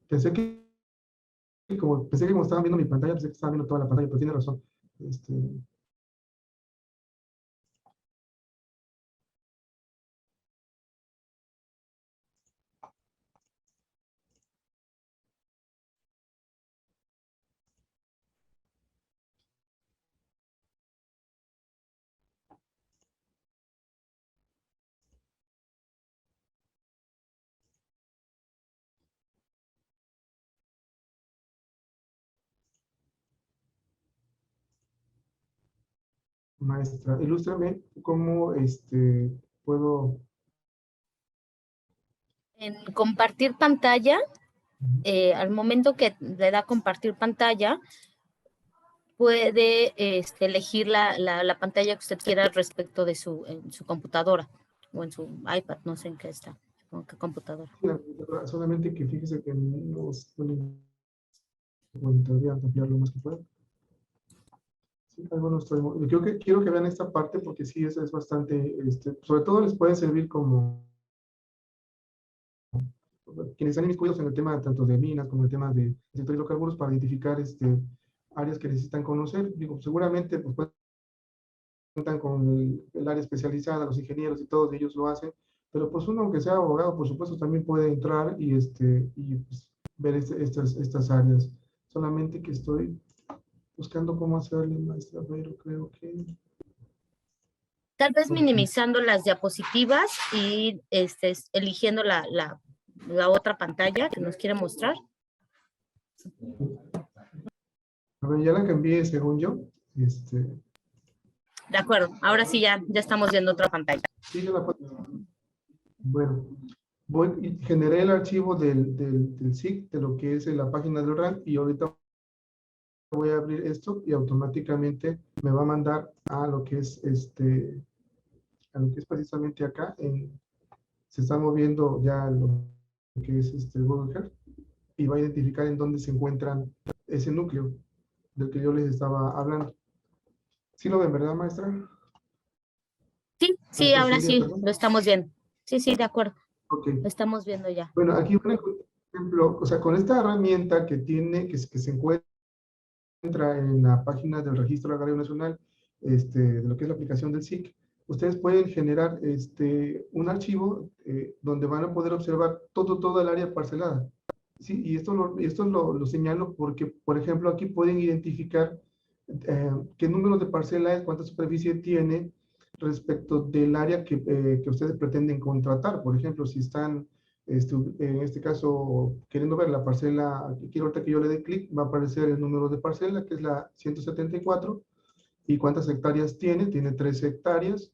Pensé que como estaban viendo mi pantalla, pensé que estaban viendo toda la pantalla, pero tiene razón. Maestra, ilústrame cómo puedo... En compartir pantalla, al momento que le da compartir pantalla, puede elegir la pantalla que usted quiera respecto de en su computadora o en su iPad, no sé en qué está, en qué computadora. Solamente que fíjese que no estoy voy a ampliar lo más que pueda. Sí, algo no estoy... Quiero que vean esta parte porque sí, es bastante... sobre todo les puede servir como... quienes están inmiscuidos en el tema tanto de minas como el tema de sector hidrocarburos para identificar áreas que necesitan conocer. Digo, seguramente pues, cuentan con el área especializada, los ingenieros y todos ellos lo hacen, pero pues uno, aunque sea abogado, por supuesto, también puede entrar y pues, ver estas áreas. Solamente que estoy buscando cómo hacerle, maestra, pero creo que... Tal vez minimizando las diapositivas y eligiendo la otra pantalla que nos quiere mostrar. A ver, ya la cambié según yo. De acuerdo, ahora sí ya estamos viendo otra pantalla. Sí, bueno, generé el archivo del SIC, de lo que es la página del RAN, y ahorita voy a abrir esto y automáticamente me va a mandar a lo que es precisamente acá. Se está moviendo ya lo que es Google Earth y va a identificar en dónde se encuentran ese núcleo del que yo les estaba hablando. ¿Sí lo ven, verdad, maestra? Sí, ahora Silvia, sí, perdón. lo estamos viendo. Sí, de acuerdo. Okay. Lo estamos viendo ya. Bueno, aquí por ejemplo, o sea, con esta herramienta que se encuentra en la página del Registro Agrario Nacional, de lo que es la aplicación del SIC, ustedes pueden generar un archivo donde van a poder observar todo el área parcelada. Sí, y esto lo señalo porque, por ejemplo, aquí pueden identificar qué número de parcela es, cuánta superficie tiene respecto del área que ustedes pretenden contratar. Por ejemplo, si están, en este caso, queriendo ver la parcela, quiero ahorita que yo le dé clic, va a aparecer el número de parcela, que es la 174, y cuántas hectáreas tiene. Tiene 13 hectáreas.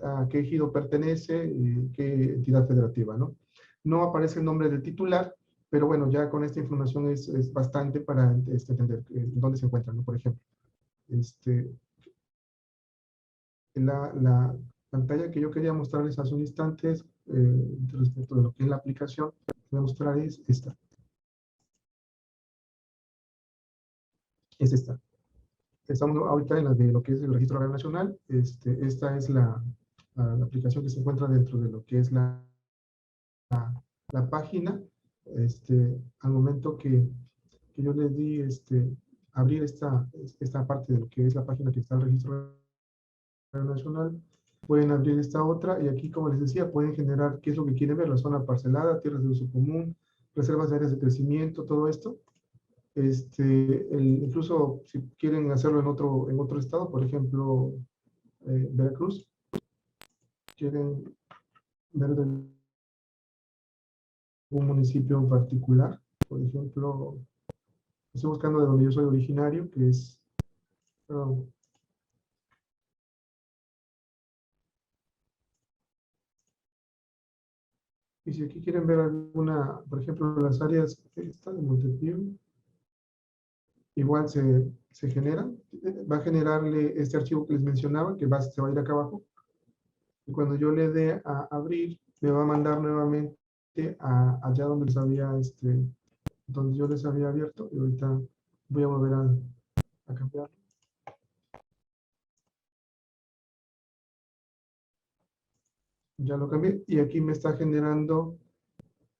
A qué ejido pertenece, qué entidad federativa, ¿no? No aparece el nombre del titular, pero bueno, ya con esta información es bastante para entender dónde se encuentran, ¿no? Por ejemplo, este, la pantalla que yo quería mostrarles hace un instante respecto de lo que es la aplicación, voy a mostrar es esta. Es esta. Estamos ahorita en la de lo que es el Registro Agrario Nacional. Esta es la aplicación que se encuentra dentro de lo que es la página. Al momento que yo le di abrir esta parte de lo que es la página que está el Registro Nacional, pueden abrir esta otra y aquí, como les decía, pueden generar qué es lo que quieren ver: la zona parcelada, tierras de uso común, reservas de áreas de crecimiento, todo esto. Incluso si quieren hacerlo en otro estado, por ejemplo, Veracruz, quieren ver un municipio en particular, por ejemplo, estoy buscando de donde yo soy originario, que es, perdón, y si aquí quieren ver alguna, por ejemplo, las áreas esta de Montepío, igual se genera, va a generarle este archivo que les mencionaba, que se va a ir acá abajo, y cuando yo le dé a abrir, me va a mandar nuevamente allá donde les había, donde yo les había abierto, y ahorita voy a volver a cambiar. Ya lo cambié, y aquí me está generando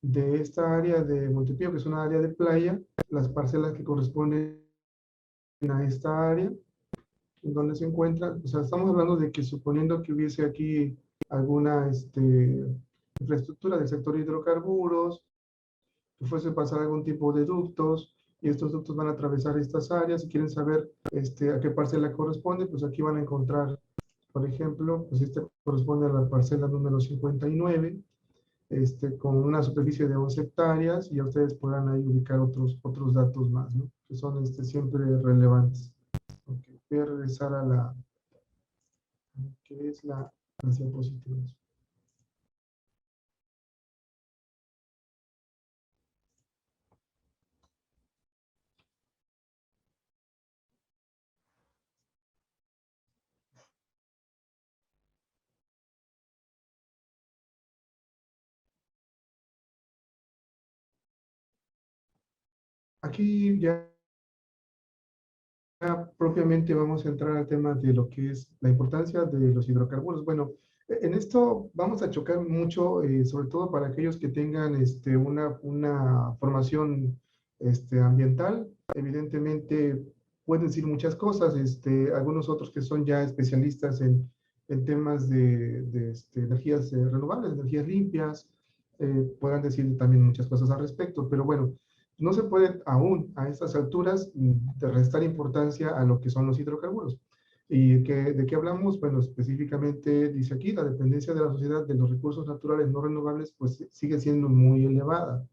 de esta área de Montepío, que es una área de playa, las parcelas que corresponden a esta área, en donde se encuentra. O sea, estamos hablando de que, suponiendo que hubiese aquí alguna infraestructura del sector hidrocarburos, que fuese a pasar algún tipo de ductos, y estos ductos van a atravesar estas áreas. Si quieren saber a qué parcela corresponde, pues aquí van a encontrar, por ejemplo, pues corresponde a la parcela número 59, con una superficie de 11 hectáreas, y ya ustedes podrán ahí ubicar otros datos más, ¿no? Que son siempre relevantes. Okay. Voy a regresar a que es las diapositivas. Aquí ya propiamente vamos a entrar al tema de lo que es la importancia de los hidrocarburos. Bueno, en esto vamos a chocar mucho, sobre todo para aquellos que tengan una formación ambiental. Evidentemente pueden decir muchas cosas, algunos otros que son ya especialistas en temas de energías renovables, energías limpias, puedan decir también muchas cosas al respecto, pero bueno, no se puede aún a estas alturas de restar importancia a lo que son los hidrocarburos. ¿Y de qué hablamos? Bueno, específicamente dice aquí, la dependencia de la sociedad de los recursos naturales no renovables pues sigue siendo muy elevada.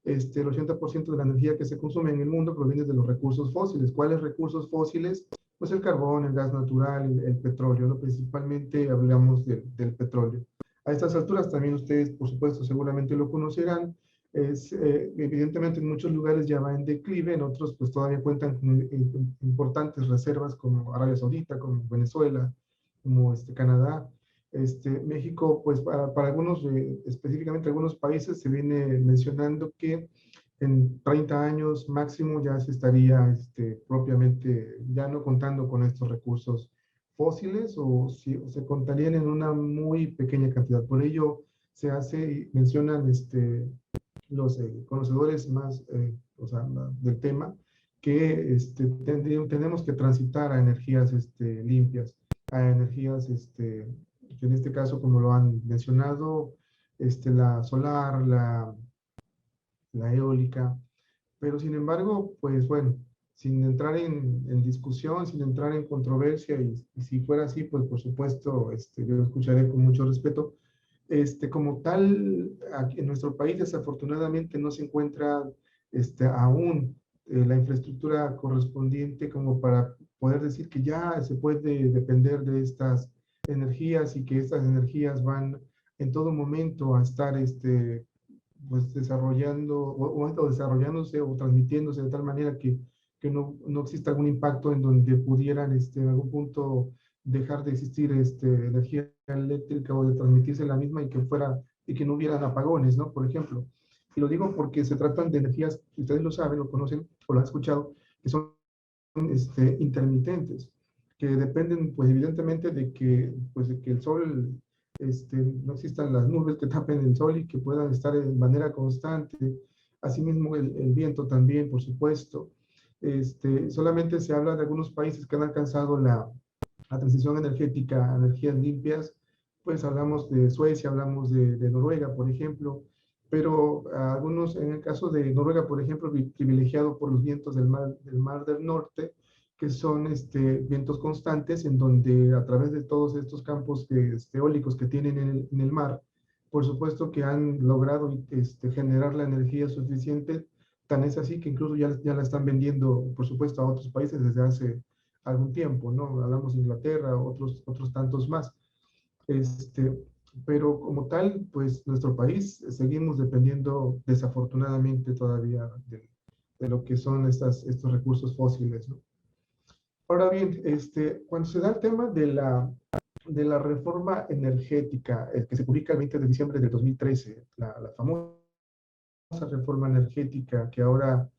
El 80% de la energía que se consume en el mundo proviene de los recursos fósiles. ¿Cuáles recursos fósiles? Pues el carbón, el gas natural, el petróleo, ¿no? Principalmente hablamos del petróleo. A estas alturas también ustedes, por supuesto, seguramente lo conocerán. Evidentemente en muchos lugares ya va en declive, en otros pues todavía cuentan con importantes reservas, como Arabia Saudita, como Venezuela, como Canadá. México, pues para algunos, específicamente algunos países, se viene mencionando que en 30 años máximo ya se estaría propiamente ya no contando con estos recursos fósiles, o se contarían en una muy pequeña cantidad. Por ello se hace, mencionan los conocedores más o sea, del tema, que tenemos que transitar a energías limpias. a energías, que en este caso, como lo han mencionado, la solar, la eólica, pero sin embargo, pues bueno, sin entrar en discusión, sin entrar en controversia, y si fuera así, pues por supuesto, yo lo escucharé con mucho respeto. Como tal, aquí en nuestro país desafortunadamente no se encuentra aún la infraestructura correspondiente como para poder decir que ya se puede depender de estas energías y que estas energías van en todo momento a estar pues desarrollando o desarrollándose o transmitiéndose de tal manera que no exista algún impacto en donde pudieran en algún punto dejar de existir energía eléctrica o de transmitirse la misma y que no hubieran apagones, ¿no? Por ejemplo. Y lo digo porque se tratan de energías, si ustedes lo saben, lo conocen o lo han escuchado, que son intermitentes, que dependen, pues evidentemente, pues, de que el sol, no existan las nubes que tapen el sol y que puedan estar de manera constante. Asimismo, el viento también, por supuesto. Solamente se habla de algunos países que han alcanzado la transición energética a energías limpias, pues hablamos de Suecia, hablamos de Noruega, por ejemplo, pero algunos, en el caso de Noruega, por ejemplo, privilegiado por los vientos del mar del Norte, que son vientos constantes, en donde a través de todos estos campos eólicos que tienen en el mar, por supuesto que han logrado generar la energía suficiente, tan es así que incluso ya la están vendiendo, por supuesto, a otros países desde hace algún tiempo, ¿no? Hablamos de Inglaterra, otros tantos más. Este, pero como tal, pues nuestro país seguimos dependiendo desafortunadamente todavía de lo que son estos recursos fósiles, ¿no? Ahora bien, cuando se da el tema de la reforma energética, el que se publica el 20 de diciembre de 2013, la famosa reforma energética que ahora,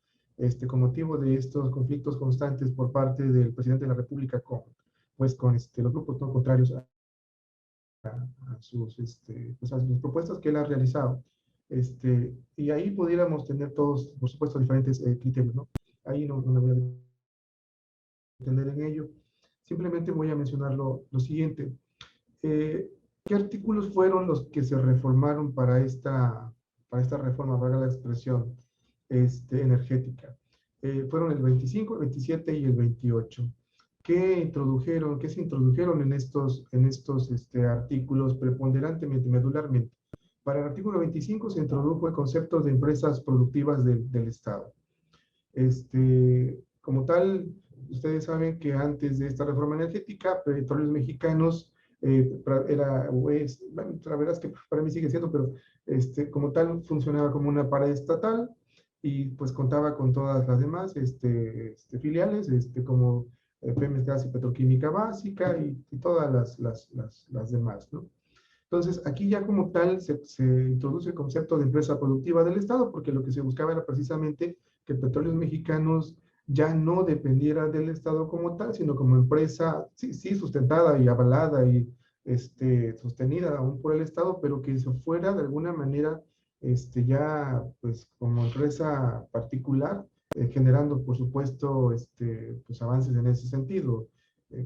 con motivo de estos conflictos constantes por parte del presidente de la República con los grupos no contrarios a pues a sus propuestas que él ha realizado. Y ahí pudiéramos tener todos, por supuesto, diferentes criterios, ¿no? Ahí no me voy a detener en ello. Simplemente voy a mencionar lo siguiente. ¿Qué artículos fueron los que se reformaron para esta reforma, valga la expresión, energética? Fueron el 25, el 27 y el 28. ¿Qué se introdujeron en estos artículos preponderantemente, medularmente? Para el artículo 25 se introdujo el concepto de empresas productivas del Estado. Como tal, ustedes saben que antes de esta reforma energética, Petróleos Mexicanos bueno, la verdad es que para mí sigue siendo, pero como tal funcionaba como una paraestatal y pues contaba con todas las demás filiales, como Pemex Gas y Petroquímica Básica y todas las demás, ¿no? Entonces, aquí ya como tal se introduce el concepto de empresa productiva del Estado, porque lo que se buscaba era precisamente que Petróleos Mexicanos ya no dependiera del Estado como tal, sino como empresa, sí, sí, sustentada y avalada y sostenida aún por el Estado, pero que se fuera de alguna manera ya pues como empresa particular, generando por supuesto pues avances en ese sentido,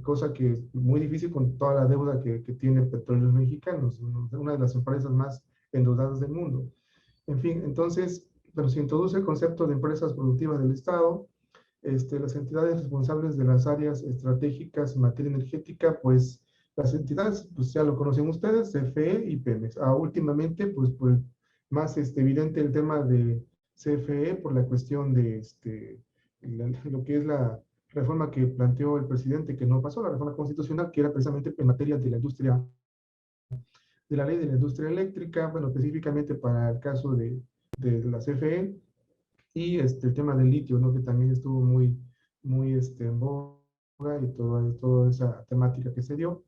cosa que es muy difícil con toda la deuda que tiene Petróleos Mexicanos, una de las empresas más endeudadas del mundo. En fin, entonces, pero se introduce el concepto de empresas productivas del Estado, las entidades responsables de las áreas estratégicas en materia energética, pues las entidades, pues ya lo conocen ustedes, CFE y Pemex. Últimamente, pues más evidente el tema de CFE por la cuestión de lo que es la reforma que planteó el presidente, que no pasó, la reforma constitucional, que era precisamente en materia de la industria, de la ley de la industria eléctrica, bueno, específicamente para el caso de la CFE, y el tema del litio, ¿no? Que también estuvo muy en boga y toda esa temática que se dio.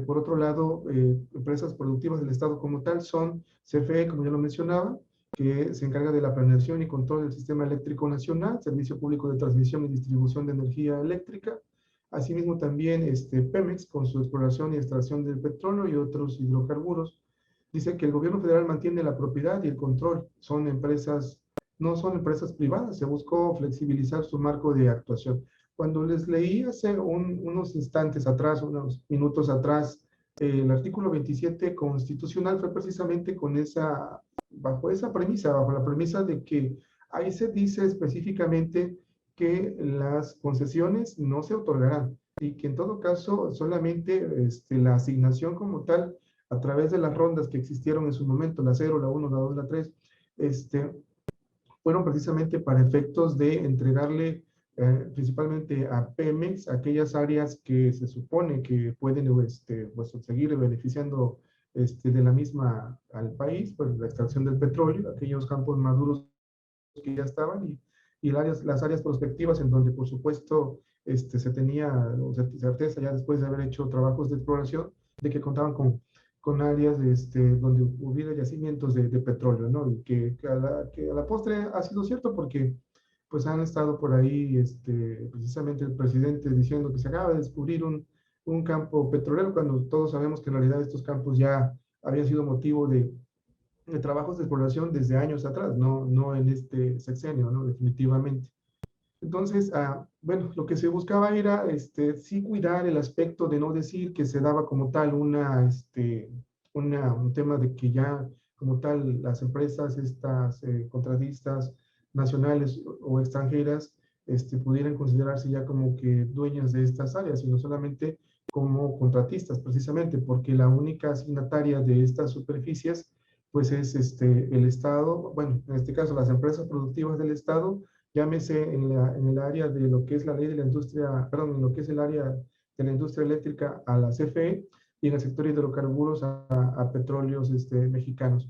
Por otro lado, empresas productivas del Estado como tal son CFE, como ya lo mencionaba, que se encarga de la planeación y control del sistema eléctrico nacional, servicio público de transmisión y distribución de energía eléctrica. Asimismo también Pemex, con su exploración y extracción del petróleo y otros hidrocarburos. Dice que el gobierno federal mantiene la propiedad y el control. No son empresas privadas, se buscó flexibilizar su marco de actuación. cuando les leí hace unos instantes atrás, unos minutos atrás, el artículo 27 constitucional fue precisamente con bajo esa premisa, bajo la premisa de que ahí se dice específicamente que las concesiones no se otorgarán y que en todo caso solamente la asignación como tal, a través de las rondas que existieron en su momento, la 0, la 1, la 2, la 3, fueron precisamente para efectos de entregarle principalmente a Pemex aquellas áreas que se supone que pueden pues, seguir beneficiando de la misma al país, pues la extracción del petróleo, aquellos campos maduros que ya estaban y las áreas prospectivas en donde por supuesto se tenía certeza ya después de haber hecho trabajos de exploración de que contaban con áreas donde hubiera yacimientos de petróleo, ¿no? Y que a la postre ha sido cierto porque pues han estado por ahí precisamente el presidente diciendo que se acaba de descubrir un campo petrolero cuando todos sabemos que en realidad estos campos ya habían sido motivo de trabajos de exploración desde años atrás, no en este sexenio, ¿no? Definitivamente. Entonces, bueno, lo que se buscaba era, sí cuidar el aspecto de no decir que se daba como tal un tema de que ya como tal las empresas, estas contratistas nacionales o extranjeras, pudieran considerarse ya como que dueñas de estas áreas, sino solamente como contratistas, precisamente, porque la única asignataria de estas superficies, pues es el Estado, bueno, en este caso las empresas productivas del Estado, llámese en el área de lo que es la ley de la industria, perdón, en lo que es el área de la industria eléctrica a la CFE y en el sector hidrocarburos a petróleos mexicanos.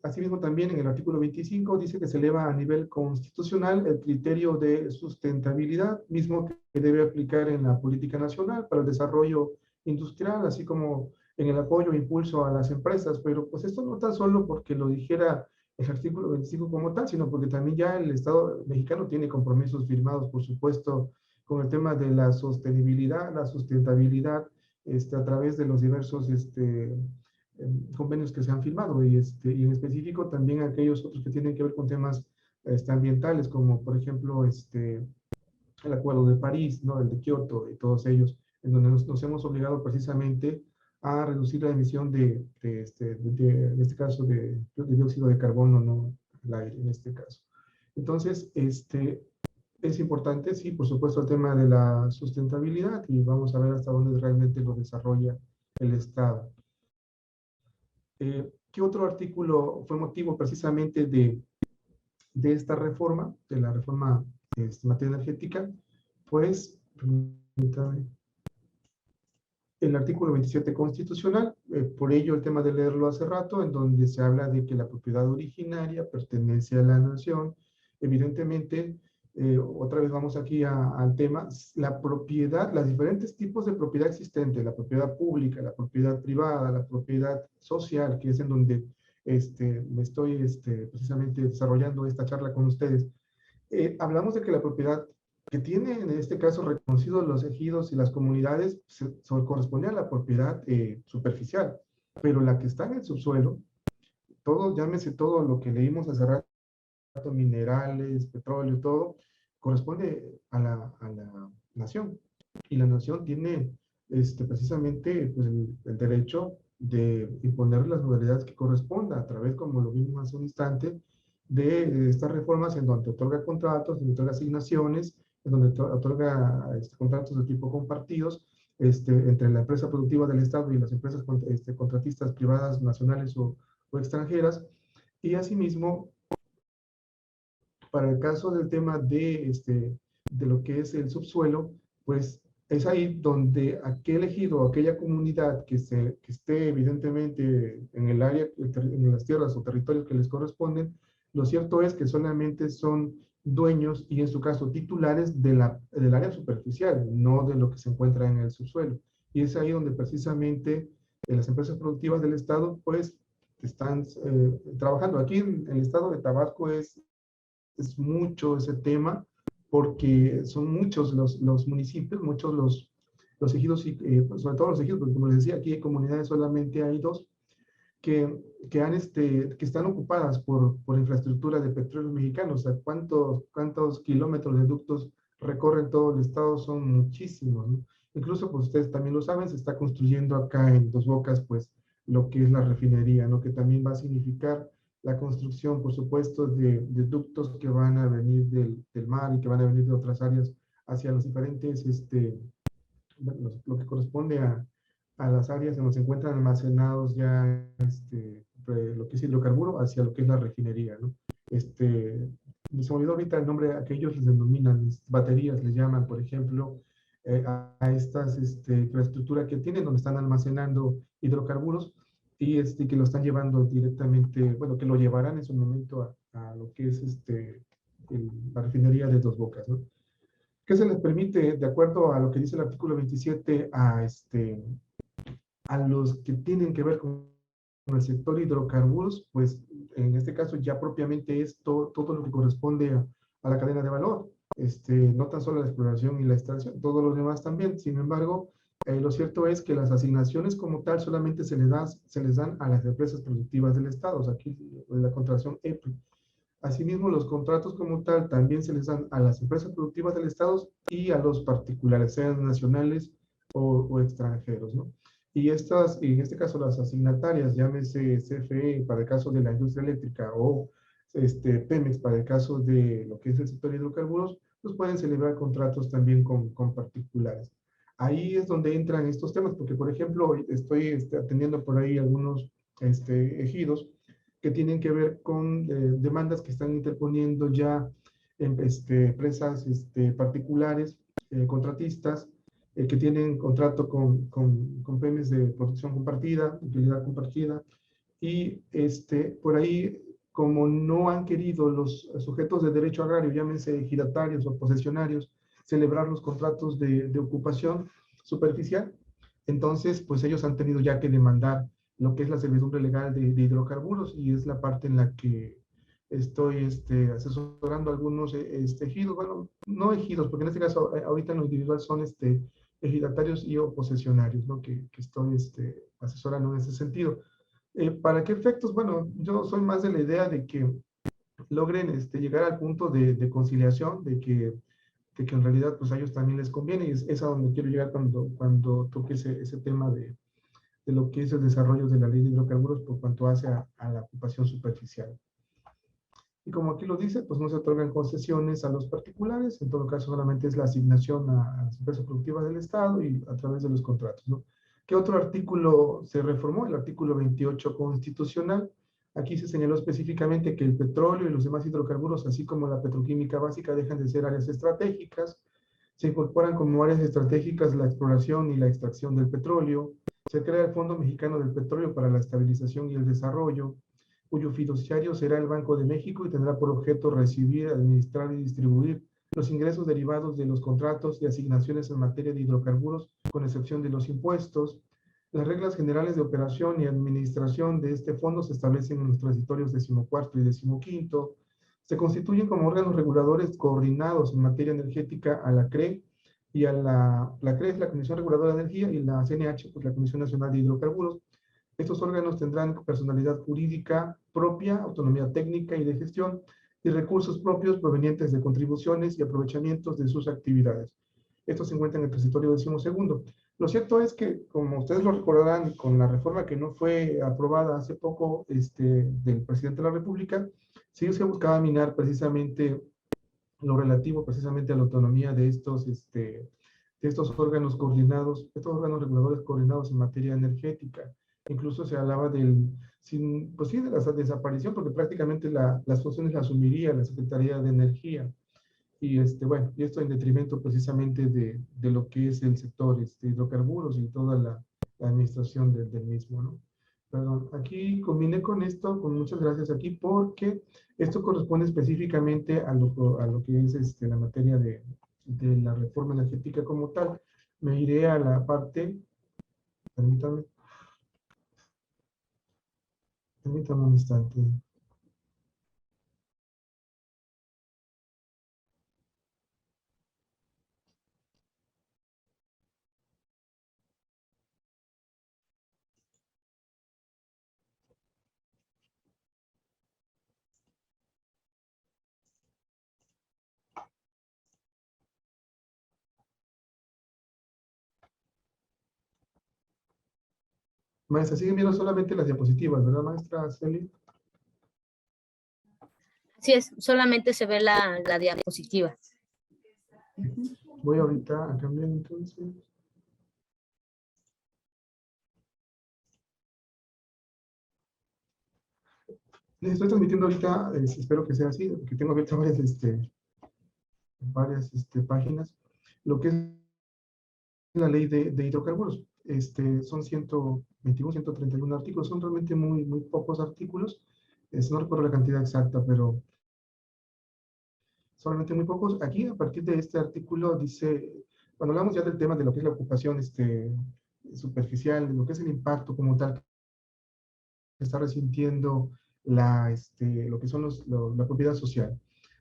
Asimismo, también en el artículo 25 dice que se eleva a nivel constitucional el criterio de sustentabilidad, mismo que debe aplicar en la política nacional para el desarrollo industrial, así como en el apoyo e impulso a las empresas. Pero pues esto no tan solo porque lo dijera el artículo 25 como tal, sino porque también ya el Estado mexicano tiene compromisos firmados, por supuesto, con el tema de la sostenibilidad, la sustentabilidad, a través de los diversos convenios que se han firmado y en específico también aquellos otros que tienen que ver con temas ambientales, como por ejemplo el Acuerdo de París, ¿no? El de Kioto y todos ellos, en donde nos hemos obligado precisamente a reducir la emisión en este caso, de dióxido de carbono, ¿no? El aire, en este caso. Entonces, es importante, sí, por supuesto, el tema de la sustentabilidad y vamos a ver hasta dónde realmente lo desarrolla el Estado. ¿Qué otro artículo fue motivo precisamente de esta reforma, de la reforma en materia energética? Pues, permítame, el artículo 27 constitucional, por ello el tema de leerlo hace rato, en donde se habla de que la propiedad originaria pertenece a la nación. Evidentemente, otra vez vamos aquí al tema, la propiedad, los diferentes tipos de propiedad existente, la propiedad pública, la propiedad privada, la propiedad social, que es en donde me estoy precisamente desarrollando esta charla con ustedes. Hablamos de que la propiedad que tiene en este caso reconocidos los ejidos y las comunidades corresponde a la propiedad superficial, pero la que está en el subsuelo, todo, llámese todo lo que leímos hace rato, minerales, petróleo, todo, corresponde a la nación. Y la nación tiene precisamente pues, el derecho de imponer las modalidades que corresponda a través, como lo vimos hace un instante, de estas reformas en donde otorga contratos, en donde otorga asignaciones, en donde otorga contratos de tipo compartidos entre la empresa productiva del Estado y las empresas contratistas privadas, nacionales o extranjeras. Y asimismo, para el caso del tema de lo que es el subsuelo, pues es ahí donde aquel ejido o aquella comunidad que esté evidentemente en el área, en las tierras o territorios que les corresponden, lo cierto es que solamente son dueños y en su caso titulares del área superficial, no de lo que se encuentra en el subsuelo. Y es ahí donde precisamente las empresas productivas del Estado pues están trabajando. Aquí en el estado de Tabasco es mucho ese tema, porque son muchos los municipios, muchos los ejidos, pues, sobre todo los ejidos, porque como les decía, aquí hay comunidades solamente hay dos, que están ocupadas por infraestructura de petróleos mexicanos. O sea, ¿cuántos kilómetros de ductos recorren todo el estado son muchísimos, ¿no? Incluso, pues ustedes también lo saben, se está construyendo acá en Dos Bocas, pues, lo que es la refinería, ¿no? Que también va a significar la construcción, por supuesto, de ductos que van a venir del mar y que van a venir de otras áreas hacia los diferentes, lo que corresponde a las áreas en donde se encuentran almacenados ya lo que es hidrocarburo hacia lo que es la refinería, ¿no? Se me olvidó ahorita el nombre que ellos les denominan, baterías les llaman, por ejemplo, a estas infraestructura que tienen donde están almacenando hidrocarburos y que lo están llevando directamente, bueno, que lo llevarán en su momento a lo que es la refinería de Dos Bocas, ¿no? ¿Qué se les permite, de acuerdo a lo que dice el artículo 27, a los que tienen que ver con el sector hidrocarburos? Pues en este caso ya propiamente es todo lo que corresponde a la cadena de valor, no tan solo la exploración y la extracción, todos los demás también. Sin embargo, lo cierto es que las asignaciones como tal solamente se les dan a las empresas productivas del Estado, o sea, aquí la contracción EPRI. Asimismo, los contratos como tal también se les dan a las empresas productivas del Estado y a los particulares, sean nacionales o extranjeros, ¿no? Y en este caso, las asignatarias, llámese CFE para el caso de la industria eléctrica o Pemex para el caso de lo que es el sector de hidrocarburos, pues pueden celebrar contratos también con particulares. Ahí es donde entran estos temas, porque por ejemplo, estoy atendiendo por ahí algunos ejidos que tienen que ver con demandas que están interponiendo ya empresas particulares, contratistas, que tienen contrato con PEMES de protección compartida, utilidad compartida, y por ahí, como no han querido los sujetos de derecho agrario, llámense ejidatarios o posesionarios, celebrar los contratos de ocupación superficial, entonces pues ellos han tenido ya que demandar lo que es la servidumbre legal de hidrocarburos y es la parte en la que estoy asesorando a algunos ejidos, bueno, no ejidos, porque en este caso ahorita en lo individual son ejidatarios y o posesionarios, ¿no? Que estoy asesorando en ese sentido. ¿Para qué efectos? Bueno, yo soy más de la idea de que logren llegar al punto de conciliación, de que en realidad pues a ellos también les conviene y es a donde quiero llegar cuando toque ese tema de lo que es el desarrollo de la ley de hidrocarburos por cuanto hace a la ocupación superficial. Y como aquí lo dice, pues no se otorgan concesiones a los particulares, en todo caso solamente es la asignación a las empresas productivas del Estado y a través de los contratos, ¿no? ¿Qué otro artículo se reformó? El artículo 28 constitucional. Aquí se señaló específicamente que el petróleo y los demás hidrocarburos, así como la petroquímica básica, dejan de ser áreas estratégicas. Se incorporan como áreas estratégicas la exploración y la extracción del petróleo. Se crea el Fondo Mexicano del Petróleo para la Estabilización y el Desarrollo, cuyo fiduciario será el Banco de México y tendrá por objeto recibir, administrar y distribuir los ingresos derivados de los contratos y asignaciones en materia de hidrocarburos, con excepción de los impuestos. Las reglas generales de operación y administración de este fondo se establecen en los transitorios 14º y 15º. Se constituyen como órganos reguladores coordinados en materia energética a la CRE y a la CRE es la Comisión Reguladora de Energía y la CNH, pues la Comisión Nacional de Hidrocarburos. Estos órganos tendrán personalidad jurídica propia, autonomía técnica y de gestión y recursos propios provenientes de contribuciones y aprovechamientos de sus actividades. Esto se encuentra en el transitorio 12º. Lo cierto es que, como ustedes lo recordarán, con la reforma que no fue aprobada hace poco del presidente de la República, sí se buscaba minar precisamente lo relativo precisamente a la autonomía de estos órganos coordinados, estos órganos reguladores coordinados en materia energética. Incluso se hablaba pues sí, de la desaparición, porque prácticamente las funciones las asumiría la Secretaría de Energía. Y bueno, y esto en detrimento precisamente de lo que es el sector hidrocarburos y toda la administración del mismo, ¿no? Perdón, aquí combiné con esto, con muchas gracias aquí, porque esto corresponde específicamente a lo que es la materia de la reforma energética como tal. Me iré a la parte, permítame, permítame un instante. Maestra, siguen viendo solamente las diapositivas, ¿verdad, maestra Celia? Así es, solamente se ve la diapositiva. Voy ahorita a cambiar entonces. Les estoy transmitiendo ahorita, espero que sea así, porque tengo abiertas varias páginas, lo que es la ley de hidrocarburos. Son 121, 131 artículos, son realmente muy pocos artículos. No recuerdo la cantidad exacta, pero solamente muy pocos. Aquí, a partir de este artículo, dice, cuando hablamos ya del tema de lo que es la ocupación superficial, de lo que es el impacto como tal que está resintiendo lo que son la propiedad social.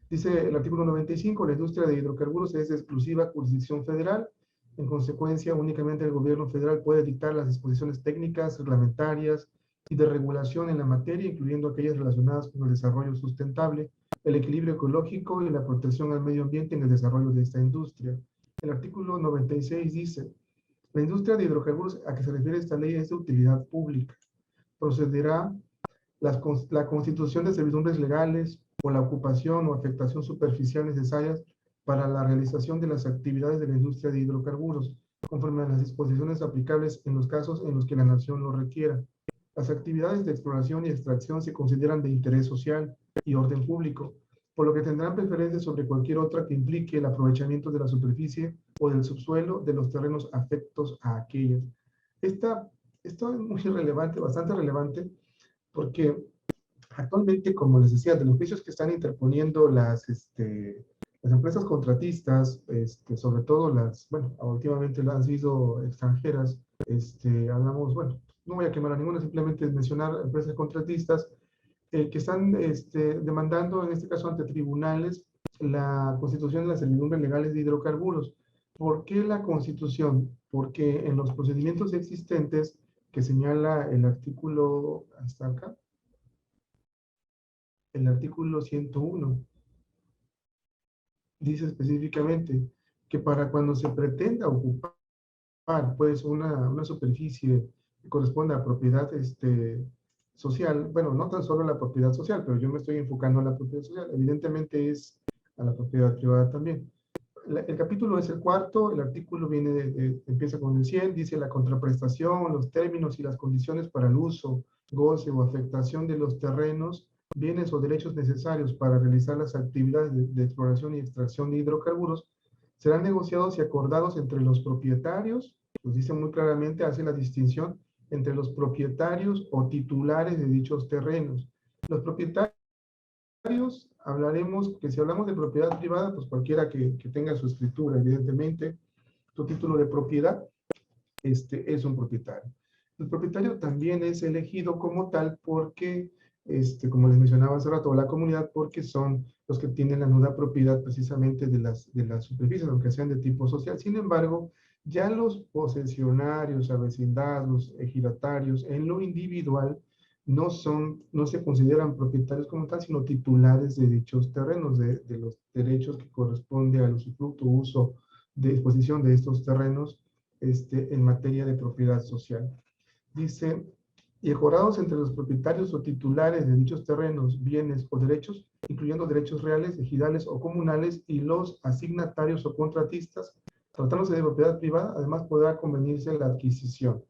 Dice el artículo 95, la industria de hidrocarburos es de exclusiva jurisdicción federal. En consecuencia, únicamente el gobierno federal puede dictar las disposiciones técnicas, reglamentarias y de regulación en la materia, incluyendo aquellas relacionadas con el desarrollo sustentable, el equilibrio ecológico y la protección al medio ambiente en el desarrollo de esta industria. El artículo 96 dice, la industria de hidrocarburos a que se refiere esta ley es de utilidad pública. Procederá la constitución de servidumbres legales o la ocupación o afectación superficial necesarias para la realización de las actividades de la industria de hidrocarburos, conforme a las disposiciones aplicables en los casos en los que la nación lo requiera. Las actividades de exploración y extracción se consideran de interés social y orden público, por lo que tendrán preferencia sobre cualquier otra que implique el aprovechamiento de la superficie o del subsuelo de los terrenos afectos a aquellas. Esto es muy relevante, bastante relevante, porque actualmente, como les decía, de los juicios que están interponiendo las empresas contratistas, sobre todo bueno, últimamente las han sido extranjeras, hablamos, bueno, no voy a quemar a ninguna, simplemente mencionar empresas contratistas que están demandando, en este caso ante tribunales, la constitución de las servidumbres legales de hidrocarburos. ¿Por qué la constitución? Porque en los procedimientos existentes que señala el artículo, hasta acá, el artículo 101 dice específicamente que para cuando se pretenda ocupar pues una superficie que corresponde a propiedad social, bueno, no tan solo la propiedad social, pero yo me estoy enfocando en la propiedad social, evidentemente es a la propiedad privada también. El capítulo es el cuarto, el artículo empieza con el 100, dice la contraprestación, los términos y las condiciones para el uso, goce o afectación de los terrenos, bienes o derechos necesarios para realizar las actividades de exploración y extracción de hidrocarburos serán negociados y acordados entre los propietarios, pues dice muy claramente, hace la distinción entre los propietarios o titulares de dichos terrenos. Los propietarios, hablaremos que si hablamos de propiedad privada, pues cualquiera que tenga su escritura, evidentemente, su título de propiedad, es un propietario. El propietario también es elegido como tal porque, como les mencionaba hace rato, la comunidad, porque son los que tienen la nuda propiedad precisamente de las superficies, aunque sean de tipo social. Sin embargo, ya los posesionarios, avecindarios, ejidatarios, en lo individual, no se consideran propietarios como tal, sino titulares de dichos terrenos, de los derechos que corresponde al usufructo, uso, de disposición de estos terrenos en materia de propiedad social. Dice, y acordados entre los propietarios o titulares de dichos terrenos, bienes o derechos, incluyendo derechos reales, ejidales o comunales, y los asignatarios o contratistas, tratándose de propiedad privada, además podrá convenirse la adquisición.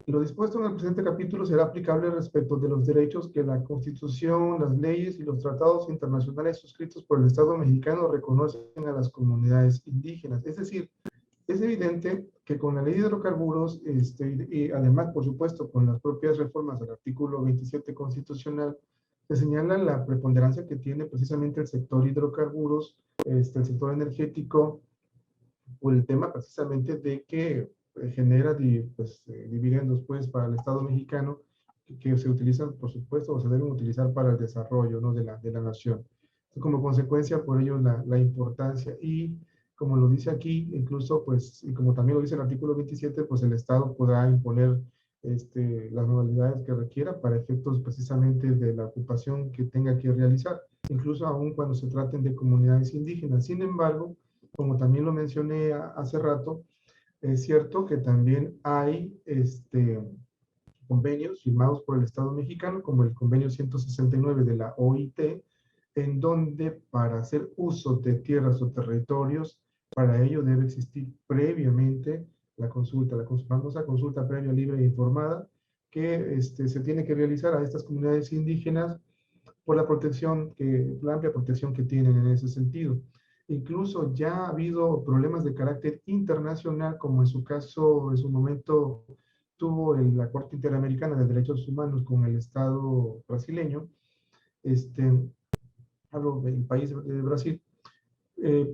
Lo dispuesto en el presente capítulo será aplicable respecto de los derechos que la Constitución, las leyes y los tratados internacionales suscritos por el Estado mexicano reconocen a las comunidades indígenas. Es decir, es evidente que con la ley de hidrocarburos, y además, por supuesto, con las propias reformas del artículo 27 constitucional, se señala la preponderancia que tiene precisamente el sector hidrocarburos, el sector energético, por el tema precisamente de que genera dividendos pues, para el Estado mexicano que se utilizan, por supuesto, o se deben utilizar para el desarrollo, ¿no?, de la nación. Entonces, como consecuencia, por ello, la importancia y como lo dice aquí, incluso, pues, y como también lo dice el artículo 27, pues el Estado podrá imponer las modalidades que requiera para efectos precisamente de la ocupación que tenga que realizar, incluso aún cuando se traten de comunidades indígenas. Sin embargo, como también lo mencioné hace rato, es cierto que también hay convenios firmados por el Estado mexicano, como el convenio 169 de la OIT, en donde para hacer uso de tierras o territorios, para ello debe existir previamente la consulta, famosa consulta previa, libre e informada, que se tiene que realizar a estas comunidades indígenas por la amplia protección que tienen en ese sentido. Incluso ya ha habido problemas de carácter internacional, como en su caso, en su momento, tuvo la Corte Interamericana de Derechos Humanos con el Estado brasileño, hablo del país de Brasil,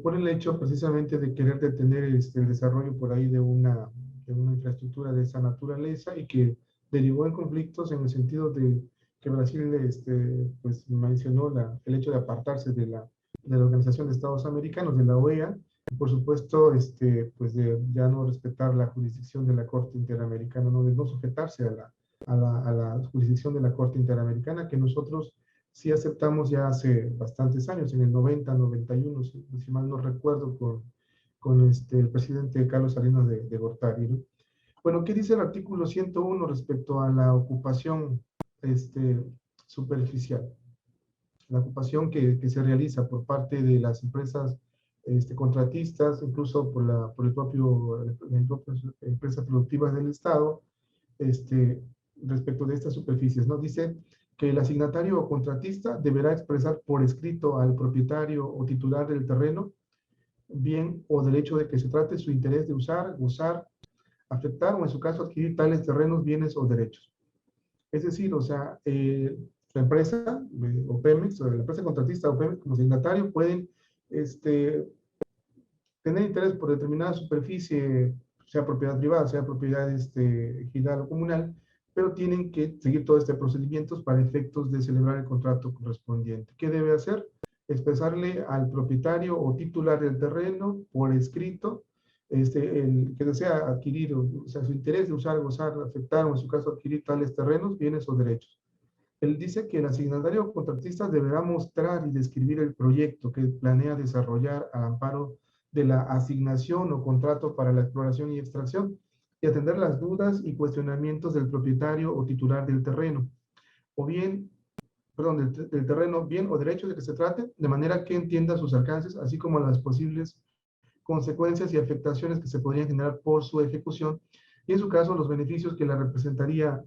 por el hecho precisamente de querer detener el desarrollo por ahí de una infraestructura de esa naturaleza y que derivó en conflictos en el sentido de que Brasil pues mencionó el hecho de apartarse de la Organización de Estados Americanos, de la OEA, y por supuesto pues de ya no respetar la jurisdicción de la Corte Interamericana, no, de no sujetarse a la jurisdicción de la Corte Interamericana, que nosotros sí aceptamos ya hace bastantes años, en el 90, 91, si mal no recuerdo, con el presidente Carlos Salinas de Gortari, ¿no? Bueno, ¿qué dice el artículo 101 respecto a la ocupación superficial? La ocupación que se realiza por parte de las empresas contratistas, incluso por las propias empresas productivas del Estado, respecto de estas superficies, ¿no? Dice que el asignatario o contratista deberá expresar por escrito al propietario o titular del terreno, bien o derecho de que se trate su interés de usar, gozar, afectar o en su caso adquirir tales terrenos, bienes o derechos. Es decir, o sea, la empresa o Pemex, o la empresa contratista o Pemex como signatario pueden tener interés por determinada superficie, sea propiedad privada, sea propiedad ejidal o comunal, pero tienen que seguir todos estos procedimientos para efectos de celebrar el contrato correspondiente. ¿Qué debe hacer? Expresarle al propietario o titular del terreno por escrito el que desea adquirir, o sea, su interés de usar, gozar, afectar o en su caso adquirir tales terrenos, bienes o derechos. Él dice que el asignatario o contratista deberá mostrar y describir el proyecto que planea desarrollar al amparo de la asignación o contrato para la exploración y extracción y atender las dudas y cuestionamientos del propietario o titular del terreno, o bien, perdón, del terreno, bien o derecho de que se trate, de manera que entienda sus alcances, así como las posibles consecuencias y afectaciones que se podrían generar por su ejecución, y en su caso los beneficios que le representaría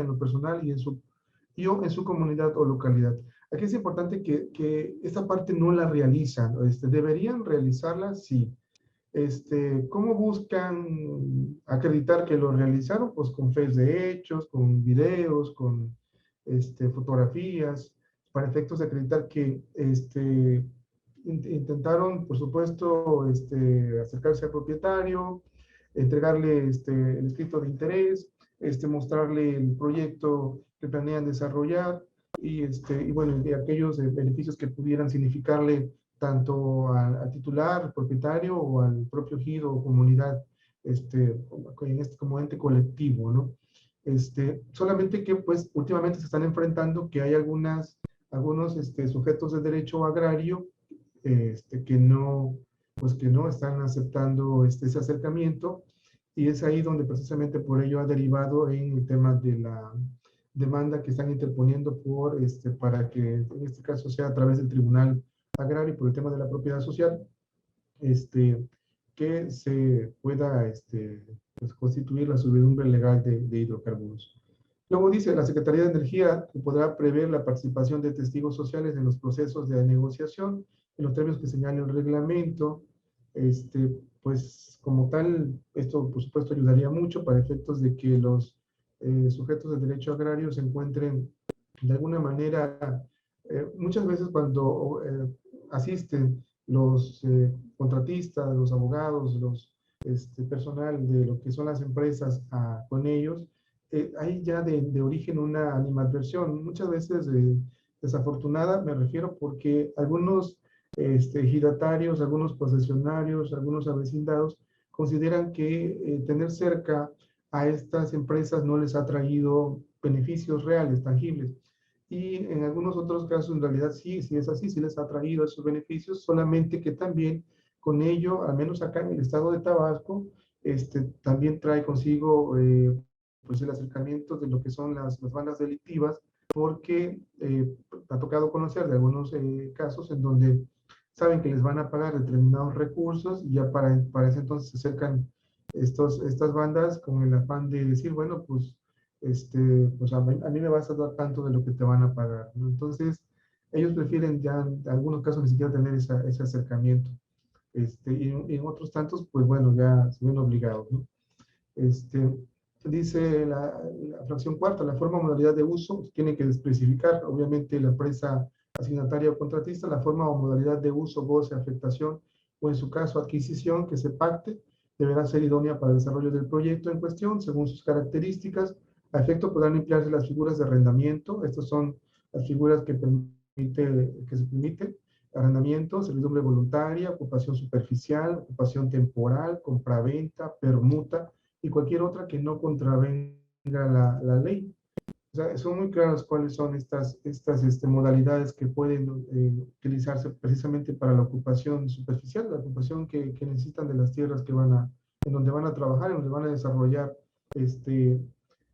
en lo personal y o en su comunidad o localidad. Aquí es importante que esta parte no la realizan, deberían realizarla, sí. ¿Cómo buscan acreditar que lo realizaron? Pues con fes de hechos, con videos, con fotografías, para efectos de acreditar que intentaron, por supuesto, acercarse al propietario, entregarle el escrito de interés, mostrarle el proyecto que planean desarrollar y bueno, y aquellos beneficios que pudieran significarle tanto al titular, al propietario o al propio ejido o comunidad como ente colectivo, ¿no? Solamente que pues últimamente se están enfrentando que hay algunos sujetos de derecho agrario pues que no están aceptando ese acercamiento, y es ahí donde precisamente por ello ha derivado en el tema de la demanda que están interponiendo para que en este caso sea a través del Tribunal Agrario por el tema de la propiedad social, que se pueda pues, constituir la servidumbre legal de hidrocarburos. Luego dice, la Secretaría de Energía podrá prever la participación de testigos sociales en los procesos de negociación, en los términos que señale el reglamento. Pues como tal, esto por supuesto ayudaría mucho para efectos de que los sujetos de derecho agrario se encuentren de alguna manera, muchas veces cuando asisten los contratistas, los abogados, los personal de lo que son las empresas con ellos, hay ya de origen una animadversión, muchas veces desafortunada, me refiero porque algunos ejidatarios, algunos posesionarios, algunos avecindados consideran que tener cerca a estas empresas no les ha traído beneficios reales, tangibles. Y en algunos otros casos, en realidad sí, sí es así, sí les ha traído esos beneficios, solamente que también con ello, al menos acá en el estado de Tabasco, también trae consigo pues el acercamiento de lo que son las bandas delictivas, porque ha tocado conocer de algunos casos en donde saben que les van a pagar determinados recursos y ya para ese entonces se acercan estas bandas con el afán de decir, bueno, pues, pues a mí me vas a dar tanto de lo que te van a pagar, ¿no? Entonces, ellos prefieren ya en algunos casos ni siquiera tener ese acercamiento. Y en otros tantos, pues bueno, ya se ven obligados, ¿no? Este, dice la fracción cuarta, la forma o modalidad de uso tiene que especificar, obviamente, la empresa asignataria o contratista, la forma o modalidad de uso, goce, afectación o en su caso adquisición que se pacte, deberá ser idónea para el desarrollo del proyecto en cuestión, según sus características. A efecto podrán emplearse las figuras de arrendamiento, estas son las figuras que se permiten, arrendamiento, servidumbre voluntaria, ocupación superficial, ocupación temporal, compraventa, permuta, y cualquier otra que no contravenga la ley. O sea, son muy claras cuáles son estas modalidades que pueden utilizarse precisamente para la ocupación superficial, la ocupación que necesitan de las tierras en donde van a trabajar, en donde van a desarrollar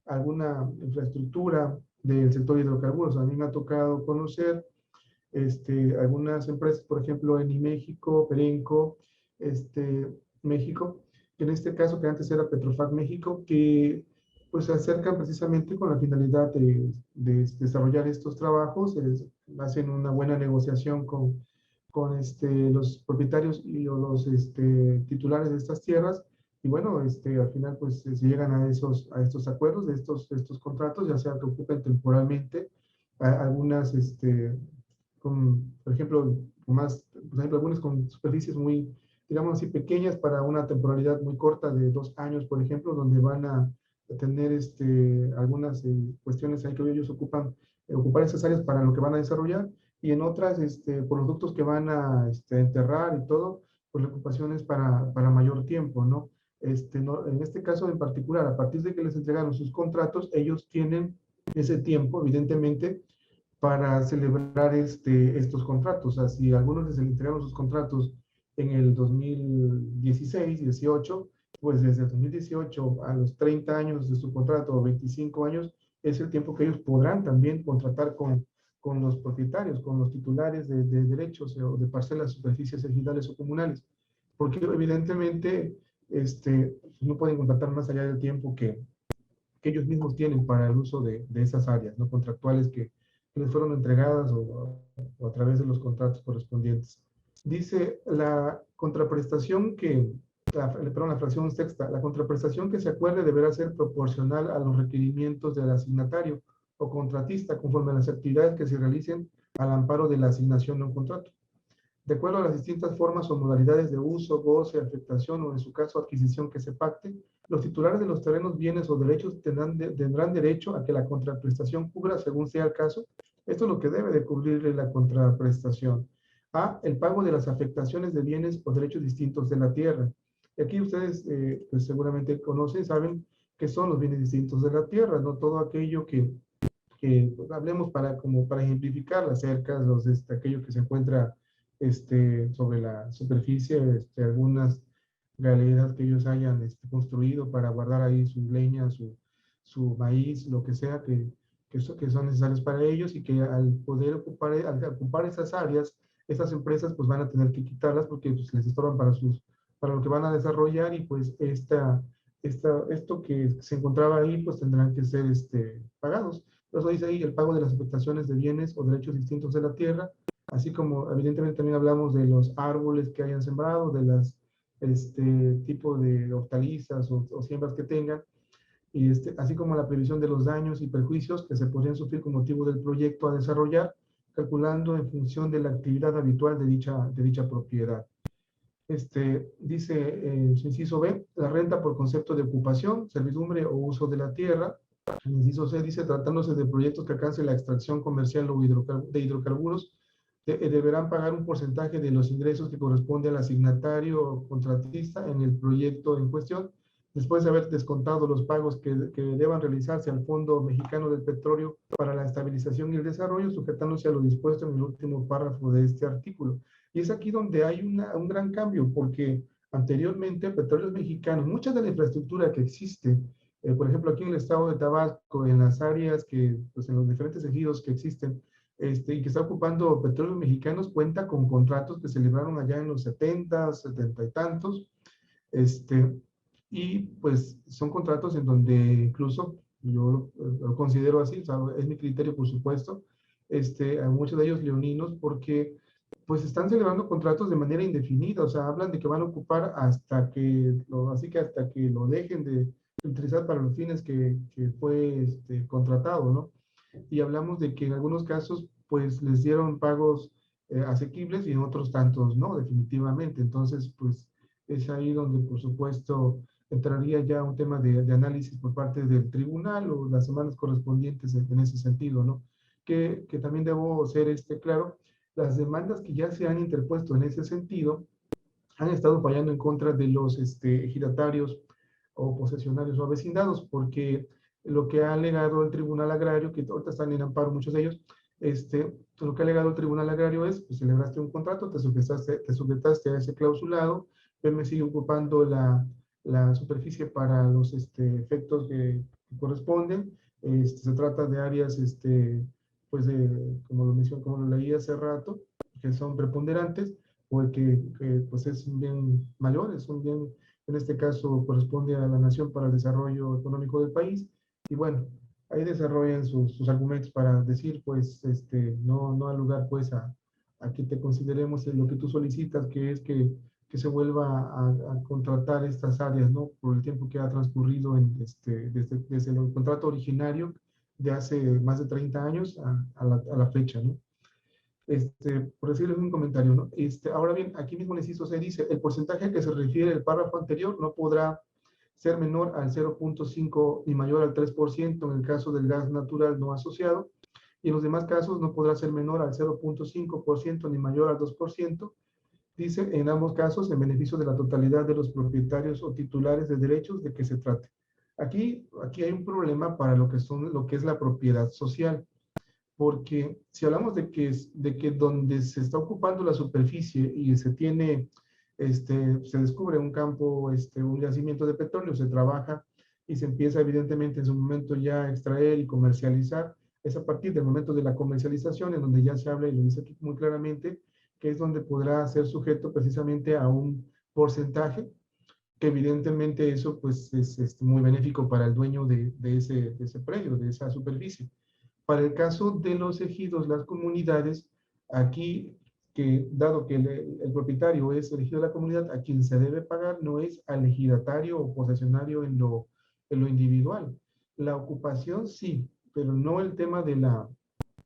alguna infraestructura del sector de hidrocarburos. A mí me ha tocado conocer algunas empresas, por ejemplo, en México, Perenco, México, que en este caso que antes era Petrofac México, que pues se acercan precisamente con la finalidad de desarrollar estos trabajos, hacen una buena negociación con los propietarios y los titulares de estas tierras, y bueno, al final pues se llegan a estos acuerdos, de estos contratos, ya sea que ocupen temporalmente algunas, por ejemplo, por ejemplo, algunas con superficies muy, digamos así, pequeñas para una temporalidad muy corta de 2 años, por ejemplo, donde van a tener algunas cuestiones ahí que ellos ocupar esas áreas para lo que van a desarrollar, y en otras, por los ductos que van a enterrar y todo, pues la ocupación es para mayor tiempo, ¿no? En este caso en particular, a partir de que les entregaron sus contratos, ellos tienen ese tiempo, evidentemente, para celebrar estos contratos. O sea, si algunos les entregaron sus contratos en el 2016, 18, pues desde el 2018 a los 30 años de su contrato o 25 años, es el tiempo que ellos podrán también contratar con los propietarios, con los titulares de derechos o de parcelas, superficies ejidales o comunales. Porque evidentemente no pueden contratar más allá del tiempo que ellos mismos tienen para el uso de esas áreas, ¿no? Contractuales que les fueron entregadas o a través de los contratos correspondientes. Dice la contraprestación perdón, la fracción sexta, la contraprestación que se acuerde deberá ser proporcional a los requerimientos del asignatario o contratista conforme a las actividades que se realicen al amparo de la asignación de un contrato. De acuerdo a las distintas formas o modalidades de uso, goce, afectación o en su caso adquisición que se pacte, los titulares de los terrenos, bienes o derechos tendrán derecho a que la contraprestación cubra según sea el caso. Esto es lo que debe de cubrirle la contraprestación. A, el pago de las afectaciones de bienes o derechos distintos de la tierra. Y aquí ustedes pues seguramente conocen, saben qué son los bienes distintos de la tierra, ¿no? Todo aquello que pues, hablemos como para ejemplificar las cercas, aquello que se encuentra sobre la superficie, algunas galeras que ellos hayan construido para guardar ahí su leña, su maíz, lo que sea que son necesarios para ellos, y que al poder ocupar esas áreas, estas empresas pues van a tener que quitarlas porque pues, les estorban para lo que van a desarrollar, y pues esto que se encontraba ahí pues tendrán que ser pagados. Por eso dice ahí el pago de las afectaciones de bienes o derechos distintos de la tierra, así como evidentemente también hablamos de los árboles que hayan sembrado, de las tipo de hortalizas o siembras que tengan, y así como la previsión de los daños y perjuicios que se podrían sufrir con motivo del proyecto a desarrollar, calculando en función de la actividad habitual de dicha propiedad. Dice su inciso B, la renta por concepto de ocupación, servidumbre o uso de la tierra. El inciso C dice, tratándose de proyectos que alcancen la extracción comercial o de hidrocarburos, deberán pagar un porcentaje de los ingresos que corresponde al asignatario o contratista en el proyecto en cuestión, después de haber descontado los pagos que deban realizarse al Fondo Mexicano del Petróleo para la Estabilización y el Desarrollo, sujetándose a lo dispuesto en el último párrafo de este artículo. Y es aquí donde hay un gran cambio, porque anteriormente Petróleos Mexicanos, mucha de la infraestructura que existe Por ejemplo, aquí en el estado de Tabasco, en las áreas que, pues en los diferentes ejidos que existen, y que está ocupando petróleos mexicanos, cuenta con contratos que se libraron allá en los 70, 70 y tantos, este, y pues son contratos en donde incluso yo lo considero así, o sea, es mi criterio por supuesto, a muchos de ellos leoninos, porque pues están celebrando contratos de manera indefinida, o sea, hablan de que van a ocupar hasta que, así que hasta que lo dejen de utilizar para los fines que fue contratado, ¿no? Y hablamos de que en algunos casos pues les dieron pagos asequibles y en otros tantos no, definitivamente. Entonces, pues es ahí donde por supuesto entraría ya un tema de análisis por parte del tribunal o las semanas correspondientes en ese sentido, ¿no? Que también debo ser claro, las demandas que ya se han interpuesto en ese sentido han estado fallando en contra de los ejidatarios o posesionarios o avecindados, porque lo que ha alegado el Tribunal Agrario, que ahorita están en amparo muchos de ellos, lo que ha alegado el Tribunal Agrario es, pues celebraste un contrato, te sujetaste a ese clausulado, pero me sigue ocupando la superficie para los efectos que corresponden. Se trata de áreas, pues como lo mencioné, como lo leí hace rato, que son preponderantes, o que pues es un bien mayor, es un bien, en este caso corresponde a la nación para el desarrollo económico del país, y bueno, ahí desarrollan sus argumentos para decir, pues, no al lugar, pues, a que te consideremos lo que tú solicitas, que es que se vuelva a contratar estas áreas, ¿no? Por el tiempo que ha transcurrido desde el contrato originario de hace más de 30 años a la fecha, ¿no? Por decirles un comentario, ¿no? Ahora bien, aquí mismo en el inciso se dice, el porcentaje al que se refiere el párrafo anterior no podrá ser menor al 0.5 ni mayor al 3% en el caso del gas natural no asociado, y en los demás casos no podrá ser menor al 0.5% ni mayor al 2%, dice en ambos casos en beneficio de la totalidad de los propietarios o titulares de derechos de que se trate. Aquí hay un problema para lo que es la propiedad social, porque si hablamos de que donde se está ocupando la superficie y se tiene, se descubre un campo, un yacimiento de petróleo, se trabaja y se empieza evidentemente en su momento ya a extraer y comercializar, es a partir del momento de la comercialización en donde ya se habla, y lo dice aquí muy claramente, que es donde podrá ser sujeto precisamente a un porcentaje, que evidentemente eso pues es muy benéfico para el dueño de ese predio, de esa superficie. Para el caso de los ejidos, las comunidades, aquí, que dado que el propietario es el ejido de la comunidad, a quien se debe pagar no es al ejidatario o posesionario en lo individual. La ocupación sí, pero no el tema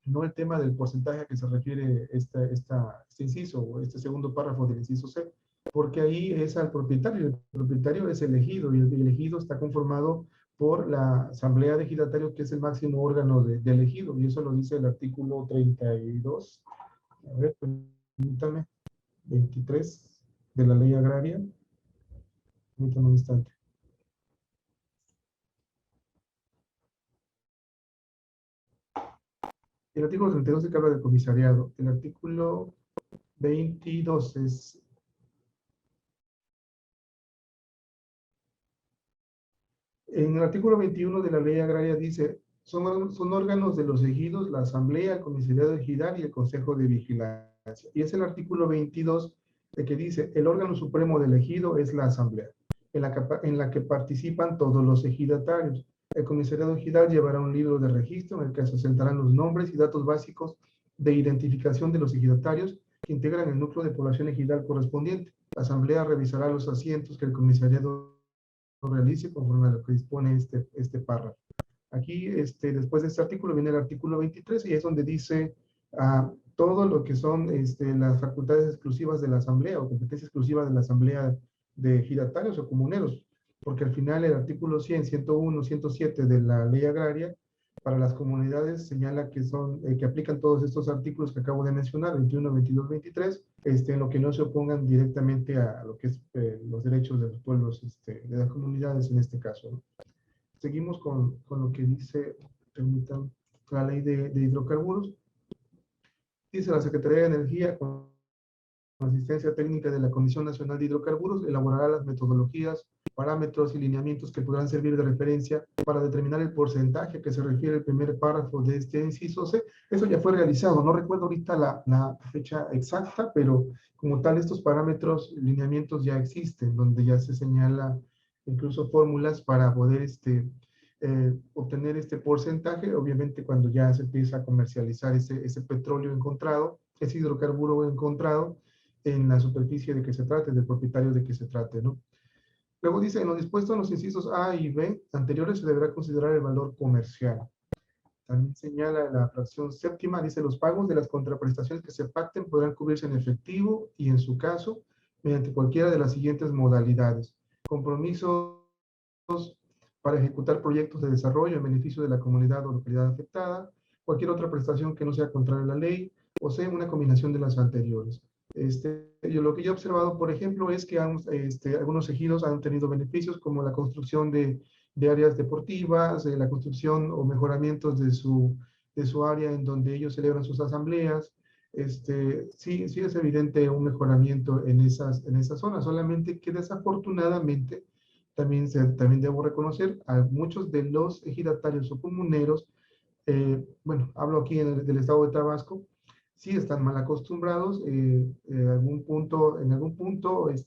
no el tema del porcentaje a que se refiere este inciso o este segundo párrafo del inciso C, porque ahí es al propietario. El propietario es elegido y el elegido está conformado por la asamblea de ejidatarios, que es el máximo órgano de elegido, y eso lo dice el artículo 32, a ver, permítame, 23 de la ley agraria. Permítame un instante. El artículo 32 se habla del comisariado. El artículo 22 es... En el artículo 21 de la ley agraria dice, son órganos de los ejidos, la asamblea, el comisariado ejidal y el consejo de vigilancia. Y es el artículo 22 de que dice, el órgano supremo del ejido es la asamblea, en la que participan todos los ejidatarios. El comisariado ejidal llevará un libro de registro en el que se asentarán los nombres y datos básicos de identificación de los ejidatarios que integran el núcleo de población ejidal correspondiente. La asamblea revisará los asientos que el comisariado realice conforme a lo que dispone este párrafo. Aquí, después de este artículo, viene el artículo 23 y es donde dice todo lo que son las facultades exclusivas de la asamblea o competencia exclusiva de la asamblea de ejidatarios o comuneros, porque al final el artículo 100, 101, 107 de la ley agraria para las comunidades señala que son, que aplican todos estos artículos que acabo de mencionar, 21, 22, 23, en lo que no se opongan directamente a lo que es los derechos de los pueblos, de las comunidades en este caso, ¿no? Seguimos con lo que dice, permitan, la ley de hidrocarburos. Dice la Secretaría de Energía, con asistencia técnica de la Comisión Nacional de Hidrocarburos, elaborará las metodologías parámetros y lineamientos que podrán servir de referencia para determinar el porcentaje que se refiere el primer párrafo de este inciso C. Eso ya fue realizado, no recuerdo ahorita la fecha exacta, pero como tal estos parámetros, lineamientos ya existen, donde ya se señala incluso fórmulas para poder obtener este porcentaje, obviamente cuando ya se empieza a comercializar ese petróleo encontrado, ese hidrocarburo encontrado en la superficie de que se trate, del propietario de que se trate, ¿no? Luego dice, en lo dispuesto en los incisos A y B anteriores se deberá considerar el valor comercial. También señala la fracción séptima, dice, los pagos de las contraprestaciones que se pacten podrán cubrirse en efectivo y en su caso, mediante cualquiera de las siguientes modalidades. Compromisos para ejecutar proyectos de desarrollo en beneficio de la comunidad o localidad afectada, cualquier otra prestación que no sea contraria a la ley, o sea, una combinación de las anteriores. Lo que yo he observado, por ejemplo, es que algunos ejidos han tenido beneficios como la construcción de áreas deportivas, la construcción o mejoramientos de su área en donde ellos celebran sus asambleas. Sí, sí es evidente un mejoramiento en esas zonas, solamente que desafortunadamente también debo reconocer a muchos de los ejidatarios o comuneros, bueno, hablo aquí del estado de Tabasco, sí están mal acostumbrados, en algún punto,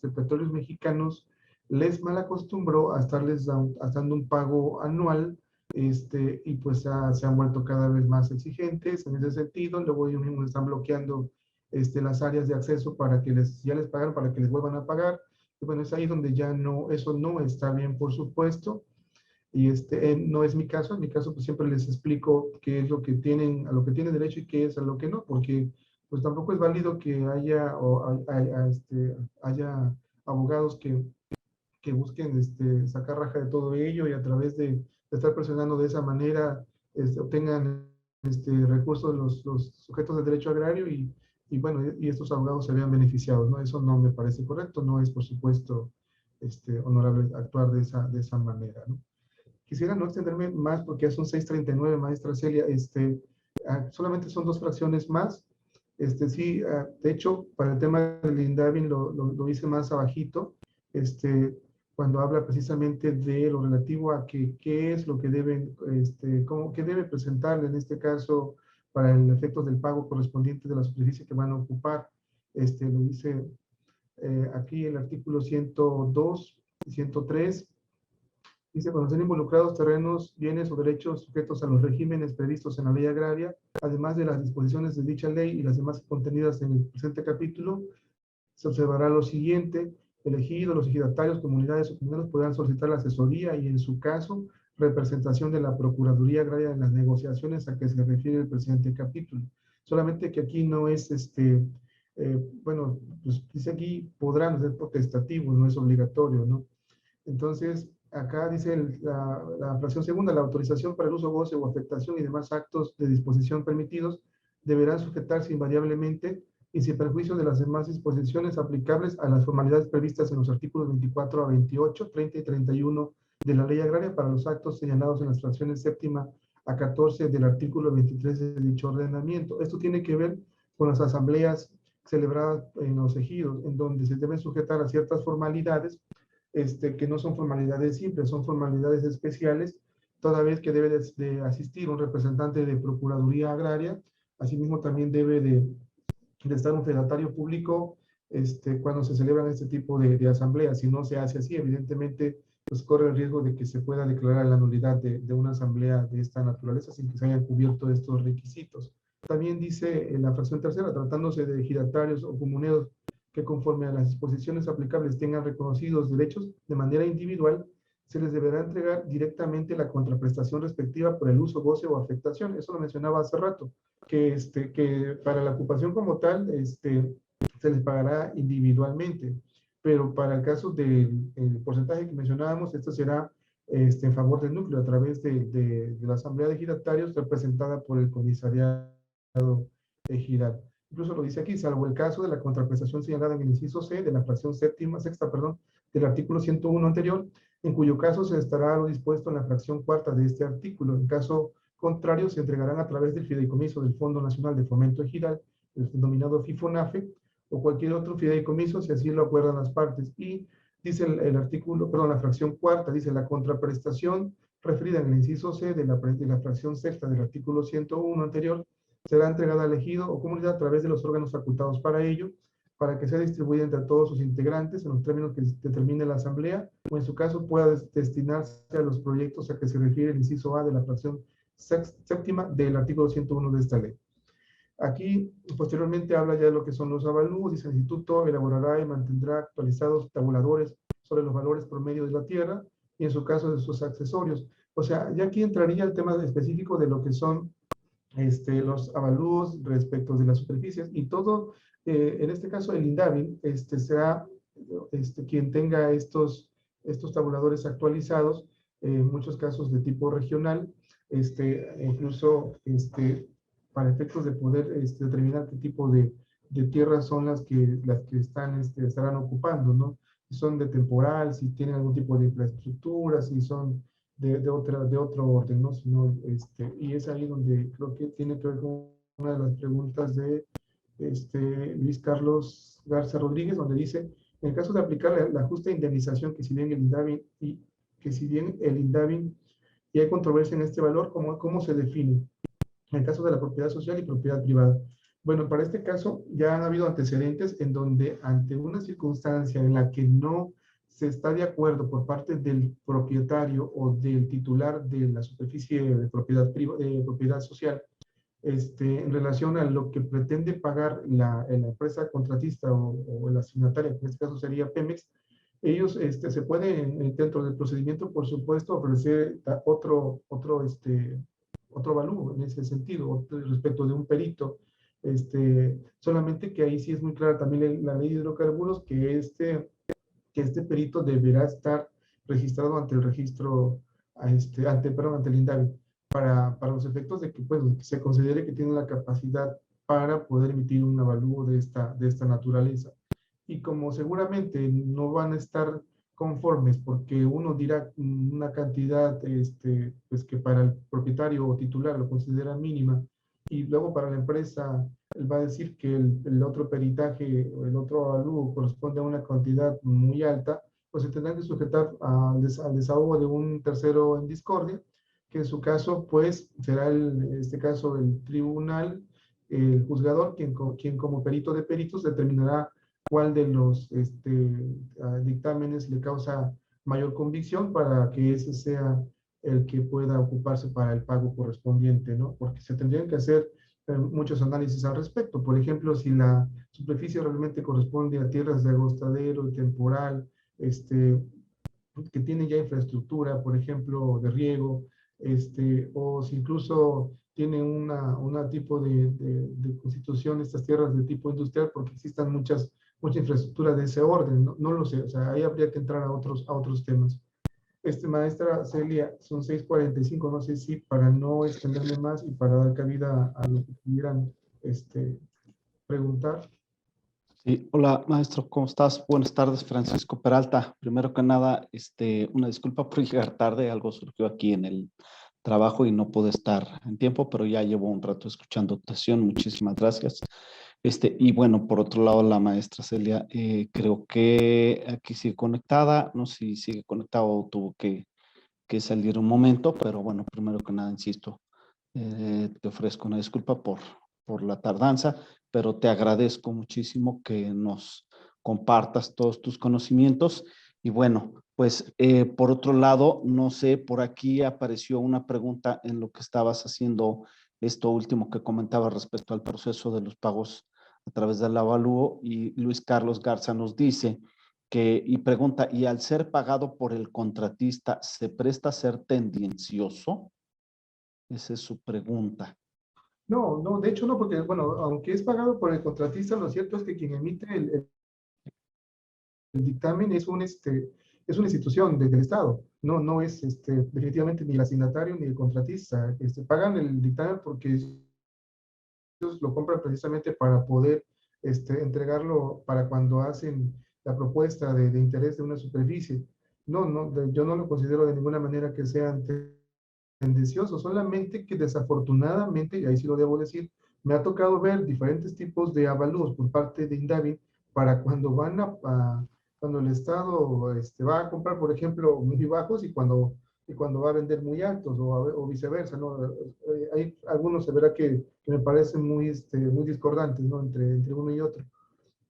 Petróleos Mexicanos les mal acostumbró a estarles dando un pago anual, y pues se han vuelto cada vez más exigentes en ese sentido. Luego ellos mismos están bloqueando las áreas de acceso para que ya les pagaron, para que les vuelvan a pagar. Y bueno, es ahí donde ya no, eso no está bien, por supuesto. Y no es mi caso. En mi caso, pues siempre les explico qué es lo que tienen, a lo que tienen derecho y qué es a lo que no, porque pues tampoco es válido que haya abogados que busquen sacar raja de todo ello y a través de estar presionando de esa manera obtengan recursos los sujetos de derecho agrario y bueno, y estos abogados se vean beneficiados, ¿no? Eso no me parece correcto, no es por supuesto honorable actuar de esa manera, ¿no? Quisiera no extenderme más porque ya son 6:39, maestra Celia, solamente son dos fracciones más. Sí, de hecho, para el tema del INDAVIN lo hice más abajito, cuando habla precisamente de lo relativo a qué es lo que deben, qué debe presentar en este caso para el efecto del pago correspondiente de la superficie que van a ocupar. Lo dice aquí el artículo 102 y 103. Dice, cuando estén involucrados terrenos, bienes o derechos sujetos a los regímenes previstos en la ley agraria, además de las disposiciones de dicha ley y las demás contenidas en el presente capítulo, se observará lo siguiente: el ejido, los ejidatarios, comunidades o comuneros podrán solicitar la asesoría y, en su caso, representación de la Procuraduría Agraria en las negociaciones a que se refiere el presente capítulo. Solamente que aquí no es, bueno, pues dice aquí podrán ser potestativos, no es obligatorio, ¿no? Entonces, acá dice la fracción segunda, la autorización para el uso, goce o afectación y demás actos de disposición permitidos deberán sujetarse invariablemente y sin perjuicio de las demás disposiciones aplicables a las formalidades previstas en los artículos 24 a 28, 30 y 31 de la Ley Agraria para los actos señalados en las fracciones séptima a 14 del artículo 23 de dicho ordenamiento. Esto tiene que ver con las asambleas celebradas en los ejidos, en donde se deben sujetar a ciertas formalidades, que no son formalidades simples, son formalidades especiales, toda vez que debe de asistir un representante de Procuraduría Agraria. Asimismo, también debe de estar un fedatario público cuando se celebran este tipo de asambleas. Si no se hace así, evidentemente, pues corre el riesgo de que se pueda declarar la nulidad de una asamblea de esta naturaleza sin que se hayan cubierto estos requisitos. También dice en la fracción tercera, tratándose de ejidatarios o comuneros que conforme a las disposiciones aplicables tengan reconocidos derechos de manera individual, se les deberá entregar directamente la contraprestación respectiva por el uso, goce o afectación. Eso lo mencionaba hace rato, que para la ocupación como tal, se les pagará individualmente, pero para el caso del porcentaje que mencionábamos, esto será en favor del núcleo a través de la asamblea de ejidatarios representada por el comisariado ejidal. Incluso lo dice aquí, salvo el caso de la contraprestación señalada en el inciso C de la fracción sexta, del artículo 101 anterior, en cuyo caso se estará lo dispuesto en la fracción cuarta de este artículo. En caso contrario, se entregarán a través del fideicomiso del Fondo Nacional de Fomento Ejidal, el denominado FIFONAFE, o cualquier otro fideicomiso, si así lo acuerdan las partes. Y Dice el artículo, perdón, la fracción cuarta, dice la contraprestación referida en el inciso C de la fracción sexta del artículo 101 anterior será entregada al ejido o comunidad a través de los órganos facultados para ello, para que sea distribuida entre todos sus integrantes en los términos que determine la asamblea, o en su caso pueda destinarse a los proyectos a que se refiere el inciso A de la fracción séptima del artículo 101 de esta ley. Aquí, posteriormente, habla ya de lo que son los avalúos. Dice, el instituto elaborará y mantendrá actualizados tabuladores sobre los valores promedio de la tierra y, en su caso, de sus accesorios. O sea, ya aquí entraría el tema específico de lo que son los avalúos respecto de las superficies y todo, en este caso, el INDAVI será quien tenga estos tabuladores actualizados, en muchos casos de tipo regional, incluso para efectos de poder determinar qué tipo de tierras son las que estarán ocupando, ¿no? Si son de temporal, si tienen algún tipo de infraestructura, si son de otro orden, ¿no? Sino, y es ahí donde creo que tiene que ver con una de las preguntas de Luis Carlos Garza Rodríguez, donde dice, en el caso de aplicar la justa indemnización, que si bien el INDAVI y hay controversia en este valor, ¿cómo se define? En el caso de la propiedad social y propiedad privada. Bueno, para este caso ya han habido antecedentes en donde ante una circunstancia en la que no se está de acuerdo por parte del propietario o del titular de la superficie de propiedad social, en relación a lo que pretende pagar la empresa contratista o la asignataria, que en este caso sería Pemex, ellos se pueden, dentro del procedimiento, por supuesto, ofrecer otro valor en ese sentido, respecto de un perito. Solamente que ahí sí es muy clara también la ley de hidrocarburos, que este perito deberá estar registrado ante el registro, ante el INDAVI, para los efectos de que pues, se considere que tiene la capacidad para poder emitir un avalúo de esta naturaleza. Y como seguramente no van a estar conformes porque uno dirá una cantidad pues que para el propietario o titular lo considera mínima y luego para la empresa él va a decir que el otro peritaje o el otro avalúo corresponde a una cantidad muy alta, pues se tendrán que sujetar al desahogo de un tercero en discordia, que en su caso pues será en este caso el tribunal, el juzgador, quien como perito de peritos determinará cuál de los dictámenes le causa mayor convicción para que ese sea el que pueda ocuparse para el pago correspondiente, ¿no? Porque se tendrían que hacer muchos análisis al respecto. Por ejemplo, si la superficie realmente corresponde a tierras de agostadero, temporal, que tiene ya infraestructura, por ejemplo, de riego, o si incluso tiene una tipo de constitución, estas tierras de tipo industrial, porque existan mucha infraestructura de ese orden, no lo sé, o sea, ahí habría que entrar a otros temas. Maestra Celia, son 6:45, no sé si para no extenderme más y para dar cabida a lo que pudieran preguntar. Sí, hola maestro, ¿cómo estás? Buenas tardes, Francisco Peralta. Primero que nada, una disculpa por llegar tarde, algo surgió aquí en el trabajo y no pude estar en tiempo, pero ya llevo un rato escuchando tu sesión, muchísimas gracias. Y bueno, por otro lado, la maestra Celia, creo que aquí sigue conectada, no sé si sigue conectado o tuvo que salir un momento, pero bueno, primero que nada, insisto, te ofrezco una disculpa por la tardanza, pero te agradezco muchísimo que nos compartas todos tus conocimientos. Y bueno, pues por otro lado, no sé, por aquí apareció una pregunta en lo que estabas haciendo esto último que comentaba respecto al proceso de los pagos a través del avalúo, y Luis Carlos Garza nos dice y pregunta, ¿y al ser pagado por el contratista se presta a ser tendencioso? Esa es su pregunta. No, de hecho no, porque, bueno, aunque es pagado por el contratista, lo cierto es que quien emite el dictamen es es una institución del Estado, no es definitivamente ni el asignatario ni el contratista. Pagan el dictamen porque ellos lo compran precisamente para poder entregarlo para cuando hacen la propuesta de interés de una superficie. Yo no lo considero de ninguna manera que sean tendenciosos, solamente que desafortunadamente, y ahí sí lo debo decir, me ha tocado ver diferentes tipos de avalúos por parte de INDAVI para cuando van cuando el Estado va a comprar, por ejemplo, muy bajos y cuando va a vender muy altos o viceversa, ¿no? Hay algunos, se verá que me parecen muy discordantes, ¿no? Entre uno y otro.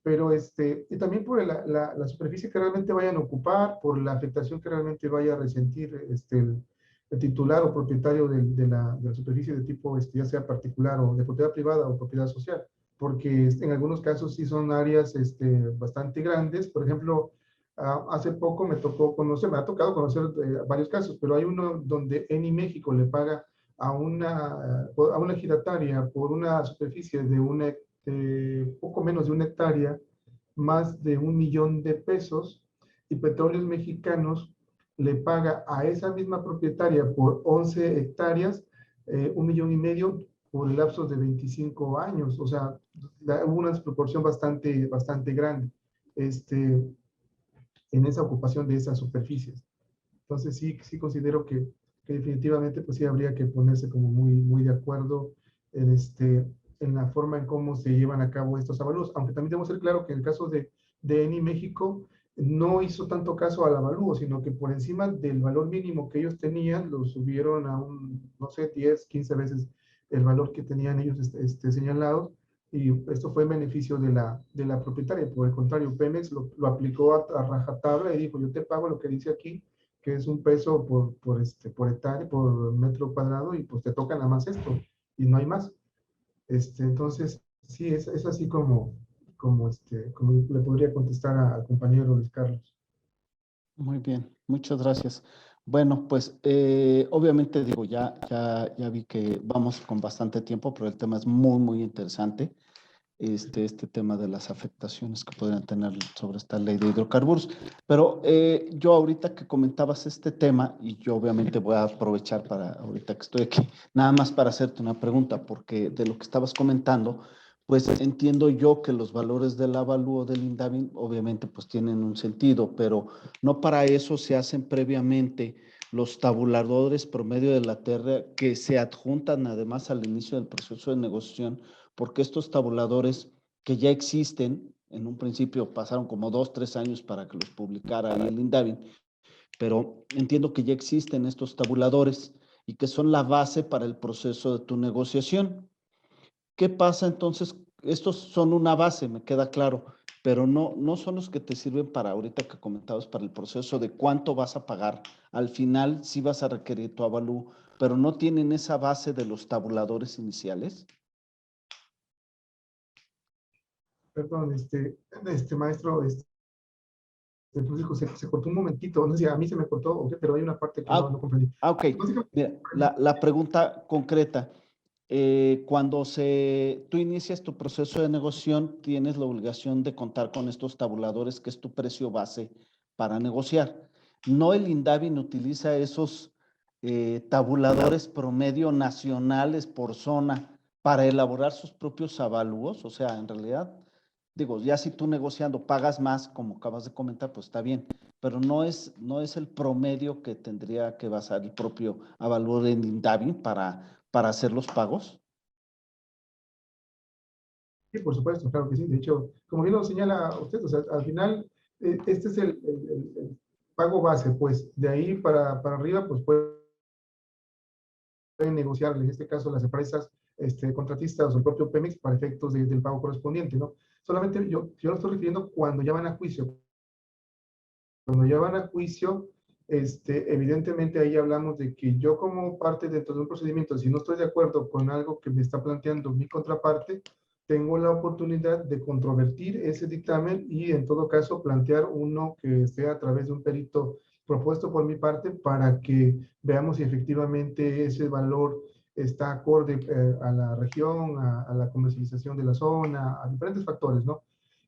Pero y también por la superficie que realmente vayan a ocupar, por la afectación que realmente vaya a resentir el titular o propietario de la superficie de tipo, ya sea particular o de propiedad privada o propiedad social, porque en algunos casos sí son áreas bastante grandes. Por ejemplo, hace poco me tocó conocer, me ha tocado conocer varios casos, pero hay uno donde Eni México le paga a una ejidataria por una superficie de poco menos de 1 hectárea, más de 1 millón de pesos, y Petróleos Mexicanos le paga a esa misma propietaria por 11 hectáreas, 1,5 millones por el lapso de 25 años. O sea, hubo una desproporción bastante grande en esa ocupación de esas superficies. Entonces sí considero que definitivamente pues sí habría que ponerse como muy de acuerdo en la forma en cómo se llevan a cabo estos avalúos, aunque también debemos ser claro que en el caso de Eni México no hizo tanto caso al avalúo, sino que por encima del valor mínimo que ellos tenían, lo subieron a no sé, 10, 15 veces el valor que tenían ellos señalados, y esto fue en beneficio de la propietaria. Por el contrario, Pemex lo aplicó a rajatabla y dijo, yo te pago lo que dice aquí, que es 1 peso por hectárea, por metro cuadrado, y pues te toca nada más esto, y no hay más. Entonces, sí, es así como le podría contestar al compañero Luis Carlos. Muy bien, muchas gracias. Bueno, pues obviamente digo, ya vi que vamos con bastante tiempo, pero el tema es muy interesante. Este tema de las afectaciones que podrían tener sobre esta ley de hidrocarburos. Pero yo ahorita que comentabas este tema, y yo obviamente voy a aprovechar para, ahorita que estoy aquí, nada más para hacerte una pregunta, porque de lo que estabas comentando, pues entiendo yo que los valores del avalúo del INDAVI obviamente pues tienen un sentido, pero no para eso se hacen previamente los tabuladores promedio de la tierra que se adjuntan además al inicio del proceso de negociación, porque estos tabuladores que ya existen, en un principio pasaron como 2, 3 años para que los publicara el INDAVI, pero entiendo que ya existen estos tabuladores y que son la base para el proceso de tu negociación. ¿Qué pasa entonces? Estos son una base, me queda claro, pero no son los que te sirven para ahorita que comentabas, para el proceso de cuánto vas a pagar. Al final sí vas a requerir tu avalúo, pero no tienen esa base de los tabuladores iniciales. Perdón, maestro, se cortó un momentito, no sé si a mí se me cortó o qué, pero hay una parte que no comprendí. Ok. Mira, la pregunta concreta, cuando tú inicias tu proceso de negociación, tienes la obligación de contar con estos tabuladores, que es tu precio base para negociar. ¿No el INDAVI utiliza esos tabuladores promedio nacionales por zona para elaborar sus propios avalúos? O sea, en realidad, digo, ya si tú negociando pagas más, como acabas de comentar, pues está bien, pero no es el promedio que tendría que basar el propio avalúo de INDAVI para hacer los pagos. Sí, por supuesto, claro que sí. De hecho, como bien lo señala usted, o sea, al final, este es el pago base, pues de ahí para arriba, pues pueden negociar, en este caso, las empresas contratistas o el propio Pemex para efectos del pago correspondiente, ¿no? Solamente yo lo estoy refiriendo cuando ya van a juicio. Cuando ya van a juicio, evidentemente ahí hablamos de que yo como parte dentro de un procedimiento, si no estoy de acuerdo con algo que me está planteando mi contraparte, tengo la oportunidad de controvertir ese dictamen y en todo caso plantear uno que sea a través de un perito propuesto por mi parte para que veamos si efectivamente ese valor está acorde a la región, a la comercialización de la zona, a diferentes factores, ¿no?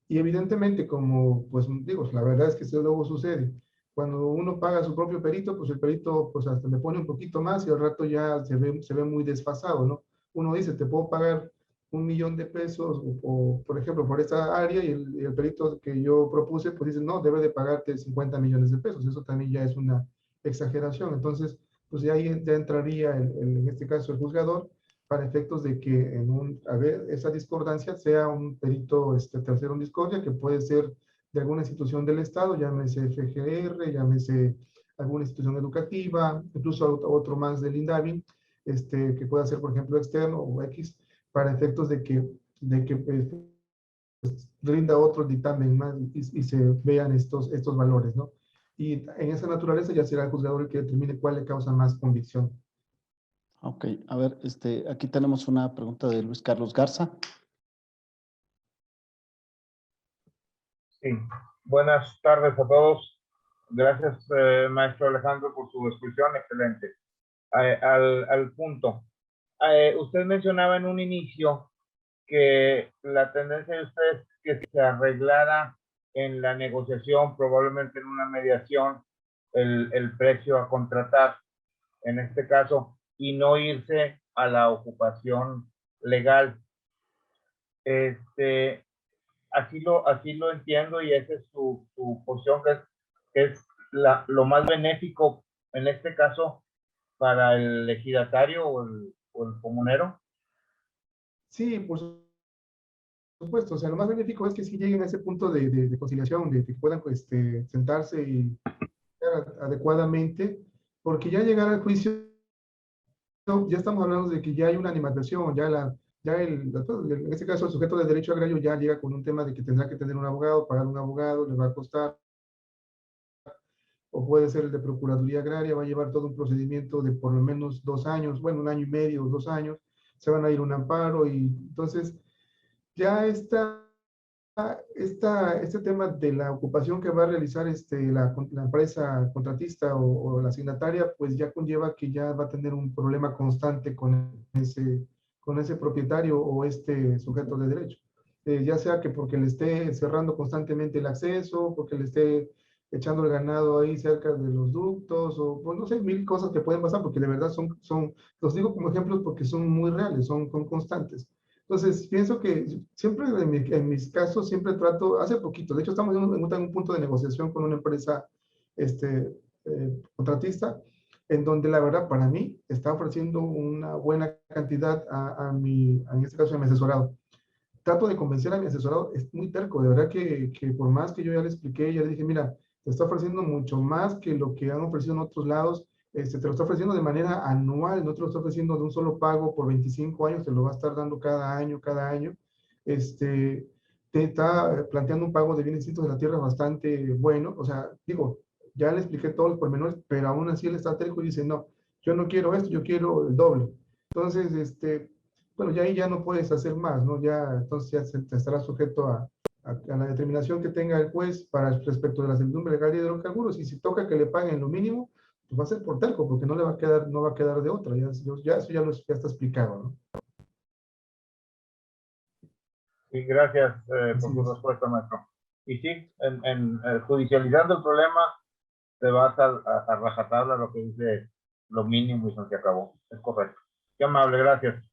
Y evidentemente, como, pues digo, la verdad es que eso luego sucede. Cuando uno paga a su propio perito, pues el perito, pues hasta le pone un poquito más y al rato ya se ve muy desfasado, ¿no? Uno dice, te puedo pagar 1 millón de pesos, por ejemplo, por esta área, y el perito que yo propuse, pues dice, no, debe de pagarte 50 millones de pesos. Eso también ya es una exageración. Entonces, pues ya ahí ya entraría, en este caso, el juzgador, para efectos de que a ver, esa discordancia sea un perito tercero en discordia, que puede ser de alguna institución del Estado, llámese FGR, llámese alguna institución educativa, incluso otro más del INDAVI, que pueda ser, por ejemplo, externo o X, para efectos de que rinda otro dictamen más y se vean estos valores, ¿no? Y en esa naturaleza ya será el juzgador el que determine cuál le causa más convicción. Ok, a ver, aquí tenemos una pregunta de Luis Carlos Garza. Sí, buenas tardes a todos. Gracias, maestro Alejandro, por su exposición, excelente. Al punto. Usted mencionaba en un inicio que la tendencia de ustedes es que se arreglara en la negociación, probablemente en una mediación, el precio a contratar, en este caso, y no irse a la ocupación legal. Así lo entiendo y esa es su posición, que es lo más benéfico en este caso para el ejidatario o el comunero. Sí, por supuesto. O sea, lo más benéfico es que sí lleguen a ese punto de conciliación, de que puedan sentarse y adecuadamente, porque ya llegar al juicio, ya estamos hablando de que ya hay una animadversión, en este caso el sujeto de derecho agrario ya llega con un tema de que tendrá que tener un abogado, pagar un abogado, le va a costar, o puede ser el de Procuraduría Agraria, va a llevar todo un procedimiento de por lo menos 2 años, bueno, 1 año y medio o 2 años, se van a ir a un amparo y entonces ya este tema de la ocupación que va a realizar la empresa contratista o la asignataria, pues ya conlleva que ya va a tener un problema constante con ese propietario o este sujeto de derecho. Ya sea que porque le esté cerrando constantemente el acceso, porque le esté echando el ganado ahí cerca de los ductos, o pues no sé, mil cosas que pueden pasar, porque de verdad los digo como ejemplos porque son muy reales, son constantes. Entonces, pienso que siempre en mis casos, siempre trato, hace poquito, de hecho estamos en un punto de negociación con una empresa contratista, en donde la verdad para mí está ofreciendo una buena cantidad en este caso a mi asesorado. Trato de convencer a mi asesorado, es muy terco, de verdad que por más que yo ya le expliqué, ya le dije, mira, te está ofreciendo mucho más que lo que han ofrecido en otros lados, te lo está ofreciendo de manera anual, no te lo está ofreciendo de un solo pago por 25 años, te lo va a estar dando cada año. Te está planteando un pago de bienes distintos de la tierra bastante bueno, o sea, digo, ya le expliqué todos los pormenores, pero aún así él está terco y dice, no, yo no quiero esto, yo quiero el doble. Entonces, bueno, ya ahí ya no puedes hacer más, ¿no? Ya, entonces ya te estará sujeto a la determinación que tenga el juez respecto de la servidumbre legal de hidrocarburos, y si toca que le paguen lo mínimo, pues va a ser por terco, porque no va a quedar de otra, eso ya está explicado, ¿no? Sí, gracias por Así su es. respuesta, maestro. Y sí, judicializando el problema, te vas a rajatabla lo que dice lo mínimo y se acabó. Es correcto. Qué amable, gracias.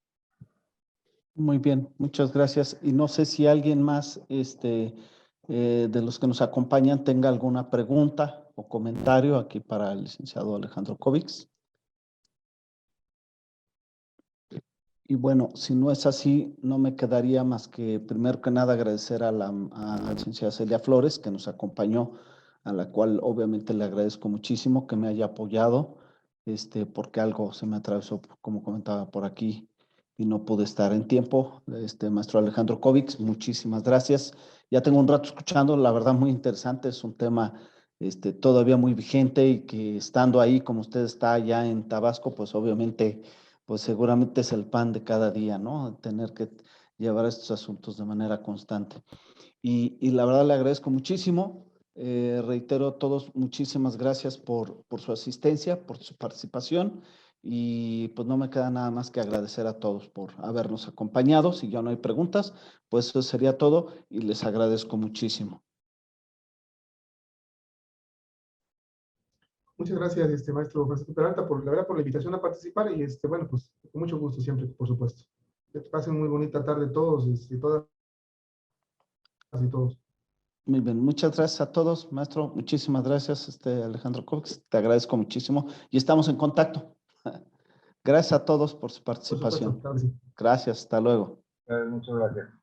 Muy bien, muchas gracias. Y no sé si alguien más de los que nos acompañan tenga alguna pregunta o comentario aquí para el licenciado Alejandro Kovics. Y bueno, si no es así, no me quedaría más que primero que nada agradecer a la licenciada Celia Flores, que nos acompañó, a la cual obviamente le agradezco muchísimo que me haya apoyado, porque algo se me atravesó, como comentaba por aquí, y no pude estar en tiempo. Maestro Alejandro Kovics, muchísimas gracias. Ya tengo un rato escuchando, la verdad muy interesante, es un tema todavía muy vigente y que estando ahí como usted está allá en Tabasco, pues obviamente pues seguramente es el pan de cada día, ¿no? Tener que llevar estos asuntos de manera constante. Y la verdad le agradezco muchísimo. Reitero a todos, muchísimas gracias por su asistencia, por su participación. Y pues no me queda nada más que agradecer a todos por habernos acompañado. Si ya no hay preguntas, pues eso sería todo y les agradezco muchísimo. Muchas gracias, maestro Francisco Peralta, la verdad, por la invitación a participar y, bueno, pues con mucho gusto siempre, por supuesto. Que pasen muy bonita tarde todos, todas y todos. Muy bien, muchas gracias a todos, maestro. Muchísimas gracias, Alejandro Cox. Te agradezco muchísimo y estamos en contacto. Gracias a todos por su Por supuesto, participación. claro que sí. Gracias, hasta luego. Muchas gracias.